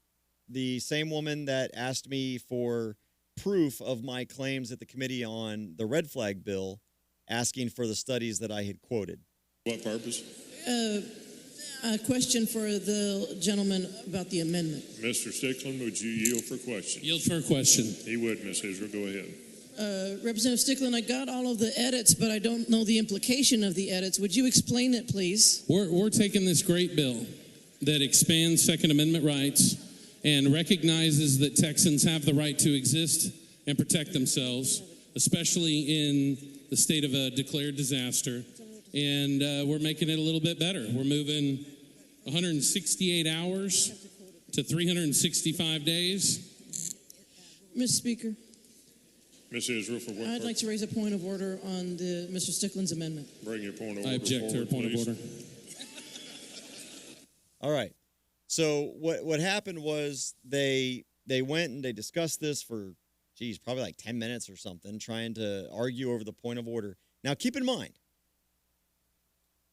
Speaker 1: the same woman that asked me for proof of my claims at the committee on the red flag bill, asking for the studies that I had quoted.
Speaker 8: What purpose?
Speaker 6: A question for the gentleman about the amendment.
Speaker 8: Mr. Stickland, would you yield for question?
Speaker 9: Yield for a question.
Speaker 8: He would, Ms. Israel. Go ahead.
Speaker 6: Representative Stickland, I got all of the edits, but I don't know the implication of the edits. Would you explain it, please?
Speaker 9: We're taking this great bill that expands Second Amendment rights and recognizes that Texans have the right to exist and protect themselves, especially in the state of a declared disaster. And we're making it a little bit better. We're moving 168 hours to 365 days.
Speaker 6: Ms. Speaker,
Speaker 8: Ms. Israel, for what
Speaker 6: I'd
Speaker 8: purpose?
Speaker 6: like to raise a point of order on Mr. Stickland's amendment.
Speaker 8: Bring your point of order
Speaker 9: I object to her
Speaker 8: forward,
Speaker 9: point
Speaker 8: please.
Speaker 9: of order.
Speaker 1: All right. So what happened was they went and they discussed this for, probably like 10 minutes or something, trying to argue over the point of order. Now, keep in mind,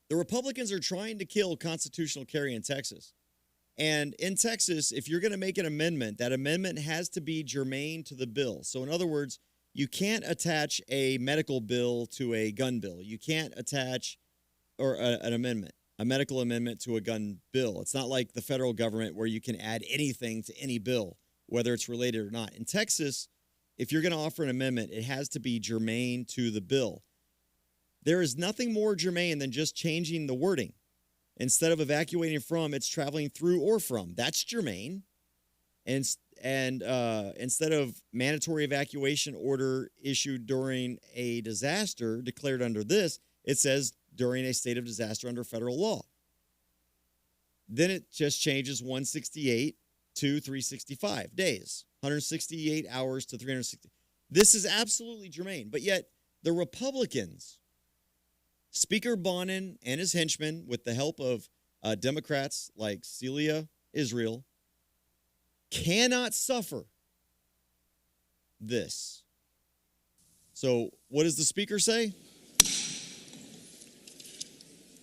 Speaker 1: the Republicans are trying to kill constitutional carry in Texas. And in Texas, if you're going to make an amendment, that amendment has to be germane to the bill. So in other words, you can't attach a medical bill to a gun bill. You can't attach an amendment, a medical amendment to a gun bill. It's not like the federal government where you can add anything to any bill, whether it's related or not. In Texas, if you're going to offer an amendment, it has to be germane to the bill. There is nothing more germane than just changing the wording. Instead of evacuating from, it's traveling through or from. That's germane. And instead of mandatory evacuation order issued during a disaster declared under this, it says during a state of disaster under federal law. Then it just changes 168 to 365 days, 168 hours to 360. This is absolutely germane. But yet the Republicans, Speaker Bonin and his henchmen, with the help of Democrats like Celia Israel, cannot suffer this. So what does the Speaker say?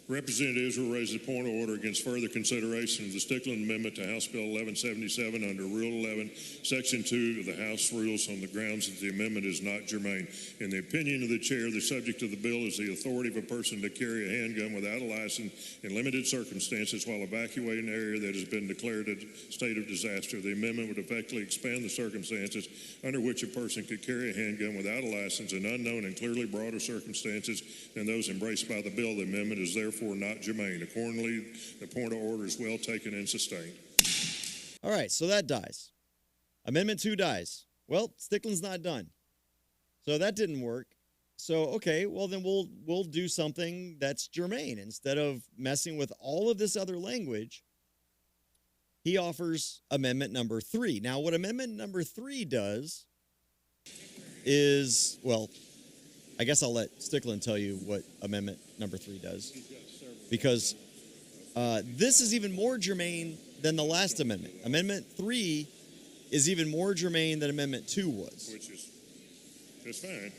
Speaker 8: Representative Israel raises a point of order against further consideration of the Stickland Amendment to House Bill 1177 under Rule 11, Section 2 of the House Rules on the grounds that the amendment is not germane. In the opinion of the chair, the subject of the bill is the authority of a person to carry a handgun without a license in limited circumstances while evacuating an area that has been declared a state of disaster. The amendment would effectively expand the circumstances under which a person could carry a handgun without a license in unknown and clearly broader circumstances than those embraced by the bill. The amendment is therefore not germane. Accordingly, the point of order is well taken and sustained.
Speaker 1: All right, so that dies. Amendment 2 dies. Well, Stickland's not done. So that didn't work. So, okay, well then we'll do something that's germane. Instead of messing with all of this other language, he offers amendment number 3. Now, what amendment number 3 does is, well, I guess I'll let Stickland tell you what amendment number 3 does. Because this is even more germane than the last amendment. Amendment 3 is even more germane than Amendment 2 was.
Speaker 8: Which is just fine.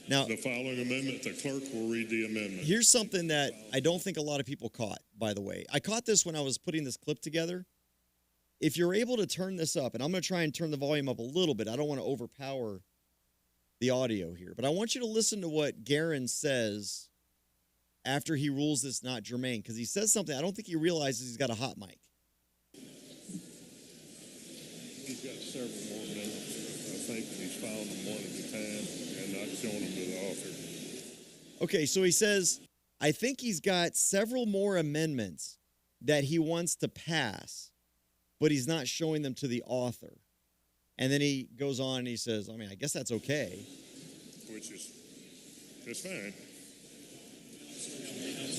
Speaker 1: Now,
Speaker 8: The following amendment, the clerk will read the amendment.
Speaker 1: here's something that I don't think a lot of people caught, by the way. I caught this when I was putting this clip together. If you're able to turn this up, and I'm going to try and turn the volume up a little bit. I don't want to overpower the audio here. But I want you to listen to what Garin says after he rules this not germane, because he says something I don't think he realizes he's got a hot mic.
Speaker 8: He's got several more amendments. I think he's filing them one at a time and not showing them to the author.
Speaker 1: Okay, so he says, I think he's got several more amendments that he wants to pass, but he's not showing them to the author. And then he goes on and he says, I mean, I guess that's okay.
Speaker 8: Which is That's fine.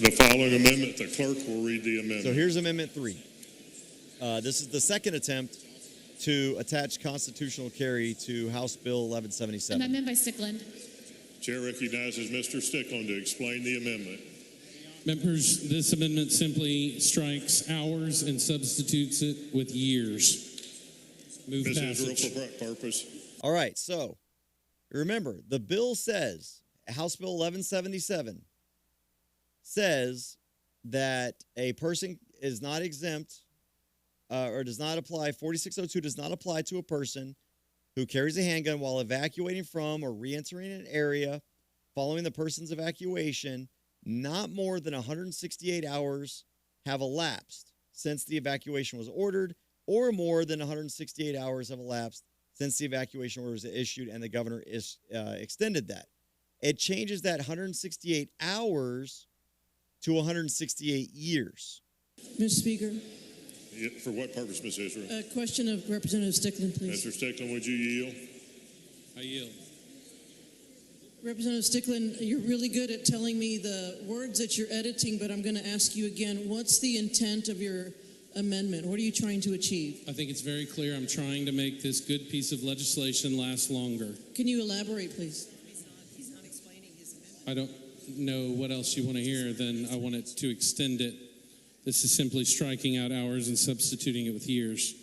Speaker 8: The following amendment, the clerk will read the amendment.
Speaker 1: So here's Amendment 3. This is the second attempt to attach constitutional carry to House Bill 1177.
Speaker 7: Amendment by Stickland.
Speaker 8: Chair recognizes Mr. Stickland to explain the amendment.
Speaker 9: Members, this amendment simply strikes hours and substitutes it with years. Move
Speaker 8: Ms. Israel,
Speaker 9: passage.
Speaker 8: for what purpose?
Speaker 1: All right, so remember, the bill says, House Bill 1177 says that a person is not exempt or does not apply, 4602 does not apply to a person who carries a handgun while evacuating from or re-entering an area following the person's evacuation. Not more than 168 hours have elapsed since the evacuation was ordered, or more than 168 hours have elapsed since the evacuation order was issued and the governor extended that. It changes that 168 hours to 168 years.
Speaker 6: Mr. Speaker,
Speaker 8: For what purpose, Ms. Israel?
Speaker 6: a question of Representative Stickland, please.
Speaker 8: Mr. Stickland, would you yield?
Speaker 9: I yield.
Speaker 6: Representative Stickland, you're really good at telling me the words that you're editing, but I'm going to ask you again, what's the intent of your amendment? What are you trying to achieve?
Speaker 9: I think it's very clear I'm trying to make this good piece of legislation last longer.
Speaker 6: Can you elaborate, please?
Speaker 10: He's not explaining his amendment.
Speaker 9: I don't know what else you want to hear, then I want it to extend it. This is simply striking out hours and substituting it with years.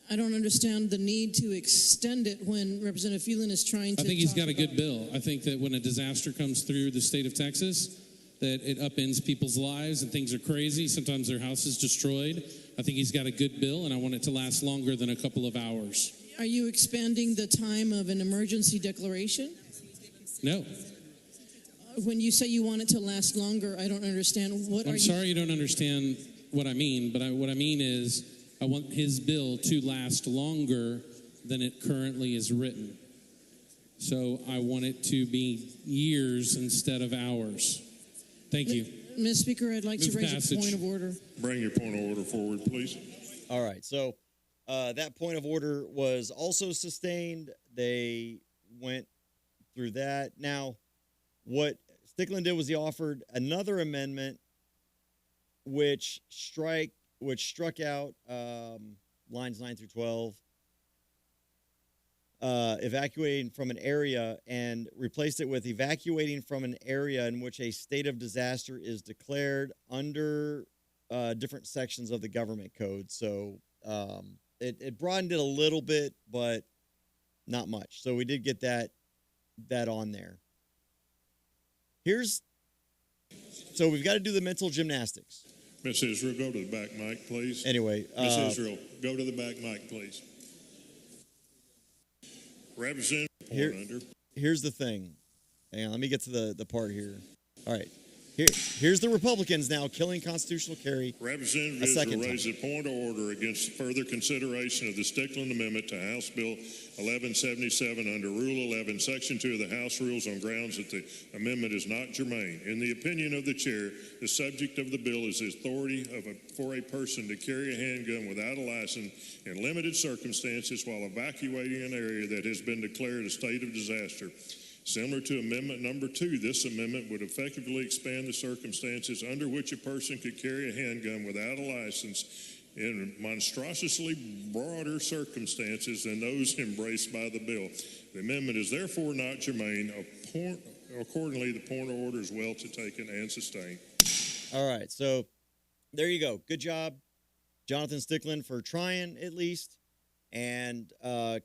Speaker 6: I don't understand the need to extend it when Representative Phelan is trying to
Speaker 9: I think he's
Speaker 6: talk
Speaker 9: got a good
Speaker 6: about-
Speaker 9: bill. I think that when a disaster comes through the state of Texas, that it upends people's lives and things are crazy. Sometimes their house is destroyed. I think he's got a good bill, and I want it to last longer than a couple of hours.
Speaker 6: Are you expanding the time of an emergency declaration?
Speaker 9: No.
Speaker 6: When you say you want it to last longer, I don't understand. What are
Speaker 9: I'm sorry you don't understand what I mean, but what I mean is I want his bill to last longer than it currently is written. So I want it to be years instead of hours. Thank you.
Speaker 6: Ms. Speaker, I'd like
Speaker 9: Move
Speaker 6: to raise
Speaker 9: passage.
Speaker 6: a point of order.
Speaker 8: Bring your point of order forward, please.
Speaker 1: All right, so that point of order was also sustained. They went through that. Now, what Stickland did was he offered another amendment which struck out lines 9 through 12, evacuating from an area, and replaced it with evacuating from an area in which a state of disaster is declared under different sections of the government code. So it broadened it a little bit, but not much. So we did get that on there. So we've got to do the mental gymnastics.
Speaker 8: Ms. Israel, go to the back mic, please.
Speaker 1: Anyway.
Speaker 8: Ms. Israel, go to the back mic, please. Representative Portlander.
Speaker 1: Here's the thing. Hang on, let me get to the part here. All right. Here's the Republicans now killing constitutional carry.
Speaker 8: Representative
Speaker 1: a second
Speaker 8: Israel
Speaker 1: time.
Speaker 8: raises a point of order against further consideration of the Stickland Amendment to House Bill 1177 under Rule 11, Section 2 of the House Rules on grounds that the amendment is not germane. In the opinion of the chair, the subject of the bill is the authority for a person to carry a handgun without a license in limited circumstances while evacuating an area that has been declared a state of disaster. Similar to Amendment Number 2, this amendment would effectively expand the circumstances under which a person could carry a handgun without a license in monstrously broader circumstances than those embraced by the bill. The amendment is therefore not germane. Accordingly, the point of order is well taken and sustained.
Speaker 1: All right, so there you go. Good job, Jonathan Stickland, for trying at least. And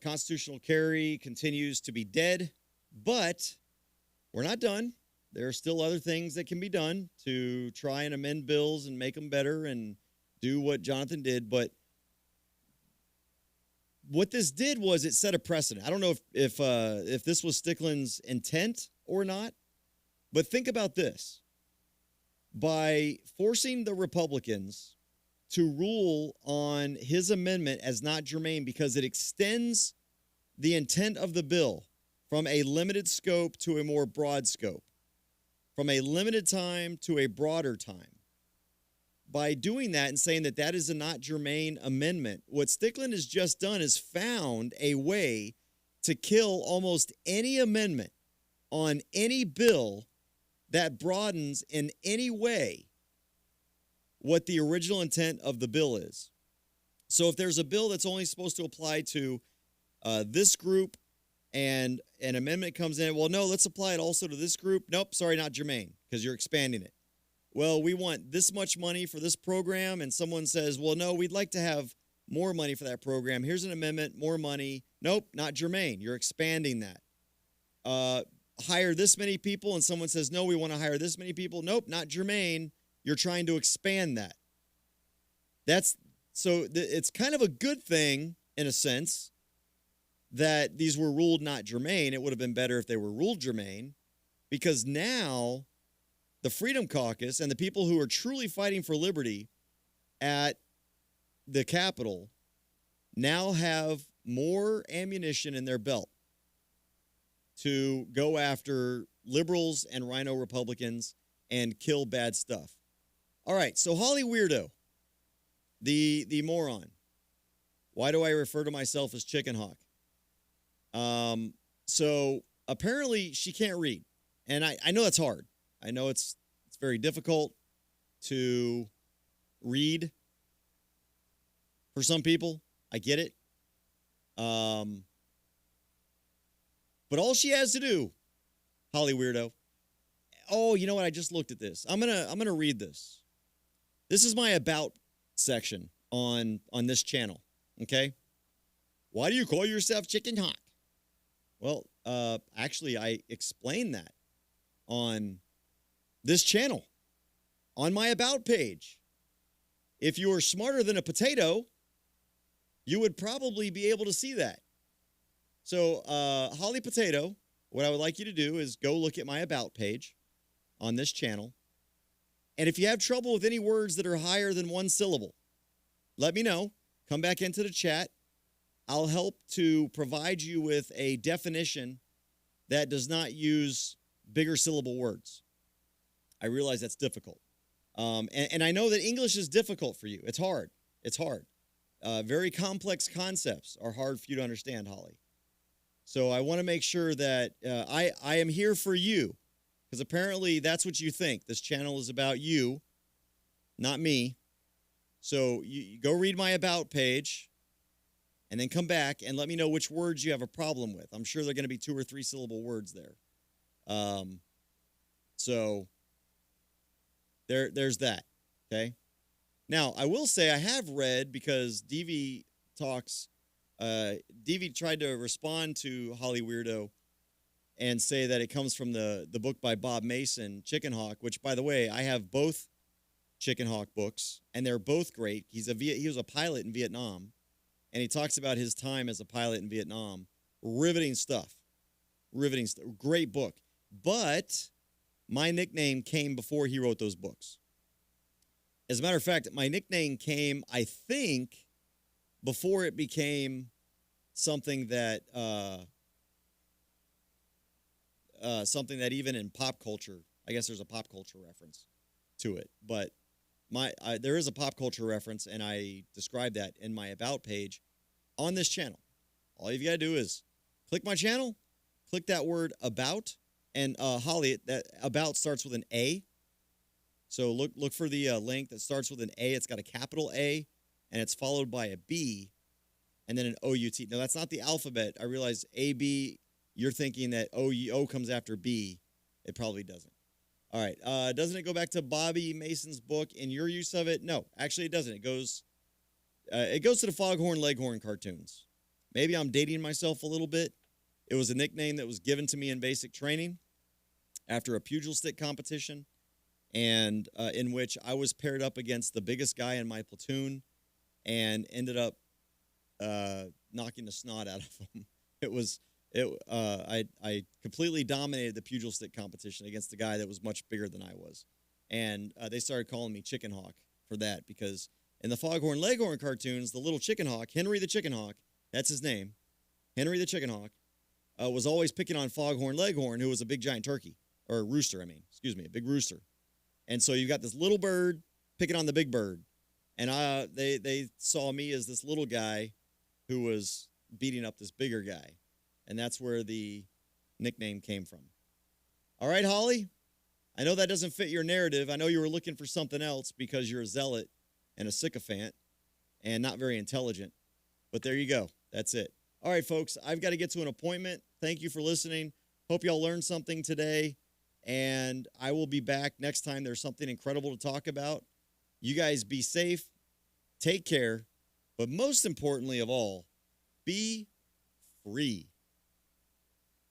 Speaker 1: constitutional carry continues to be dead. But we're not done. There are still other things that can be done to try and amend bills and make them better and do what Jonathan did. But what this did was it set a precedent. I don't know if this was Stickland's intent or not, but think about this. By forcing the Republicans to rule on his amendment as not germane because it extends the intent of the bill from a limited scope to a more broad scope, from a limited time to a broader time. By doing that and saying that that is a not germane amendment, what Stickland has just done is found a way to kill almost any amendment on any bill that broadens in any way what the original intent of the bill is. So if there's a bill that's only supposed to apply to this group and an amendment comes in, well, no, let's apply it also to this group. Nope, sorry, not germane, because you're expanding it. Well, we want this much money for this program, and someone says, well, no, we'd like to have more money for that program. Here's an amendment, more money. Nope, not germane. You're expanding that. Hire this many people, and someone says, no, we want to hire this many people. Nope, not germane. You're trying to expand that. It's kind of a good thing, in a sense, that these were ruled not germane. It would have been better if they were ruled germane, because now the Freedom Caucus and the people who are truly fighting for liberty at the Capitol now have more ammunition in their belt to go after liberals and rhino Republicans and kill bad stuff. All right, so Holly Weirdo, the moron. Why do I refer to myself as Chicken Hawk? So apparently she can't read. And I know that's hard. I know it's very difficult to read for some people. I get it. But all she has to do, Holly Weirdo. Oh, you know what? I just looked at this. I'm gonna read this. This is my about section on this channel. Okay. Why do you call yourself Chicken Hawk? Well, actually, I explained that on this channel, on my about page. If you were smarter than a potato, you would probably be able to see that. So, Holly Potato, what I would like you to do is go look at my about page on this channel. And if you have trouble with any words that are higher than one syllable, let me know. Come back into the chat. I'll help to provide you with a definition that does not use bigger syllable words. I realize that's difficult. And I know that English is difficult for you. It's hard. It's hard. Very complex concepts are hard for you to understand, Holly. So I want to make sure that I am here for you, because apparently that's what you think. This channel is about you, not me. So you go read my about page and then come back and let me know which words you have a problem with. I'm sure they're going to be 2 or 3 syllable words there. So there's that, okay? Now, I will say I have read, because DV Talks, DV tried to respond to Holly Weirdo and say that it comes from the book by Bob Mason, Chicken Hawk, which, by the way, I have both Chicken Hawk books, and they're both great. He was a pilot in Vietnam, and he talks about his time as a pilot in Vietnam. Riveting stuff. Riveting stuff. Great book. But my nickname came before he wrote those books. As a matter of fact, my nickname came, I think, before it became something that even in pop culture, I guess there's a pop culture reference to it. But there is a pop culture reference, and I describe that in my about page on this channel. All you've got to do is click my channel, click that word about, and Holly, that about starts with an A. So look for the link that starts with an A. It's got a capital A, and it's followed by a B, and then an O-U-T. Now, that's not the alphabet. I realize A, B, you're thinking that O comes after B. It probably doesn't. All right. Doesn't it go back to Bobby Mason's book in your use of it? No, actually it doesn't. It goes to the Foghorn Leghorn cartoons. Maybe I'm dating myself a little bit. It was a nickname that was given to me in basic training after a pugil stick competition, and in which I was paired up against the biggest guy in my platoon and ended up knocking the snot out of him. I completely dominated the pugil stick competition against the guy that was much bigger than I was. And they started calling me Chicken Hawk for that, because in the Foghorn Leghorn cartoons, the little Chicken Hawk, Henry the Chicken Hawk, that's his name, Henry the Chicken Hawk, was always picking on Foghorn Leghorn, who was a big giant turkey, or rooster, a big rooster. And so you've got this little bird picking on the big bird. And they saw me as this little guy who was beating up this bigger guy. And that's where the nickname came from. All right, Holly? I know that doesn't fit your narrative. I know you were looking for something else because you're a zealot and a sycophant and not very intelligent. But there you go. That's it. All right, folks, I've got to get to an appointment. Thank you for listening. Hope y'all learned something today. And I will be back next time there's something incredible to talk about. You guys be safe, take care, but most importantly of all, be free.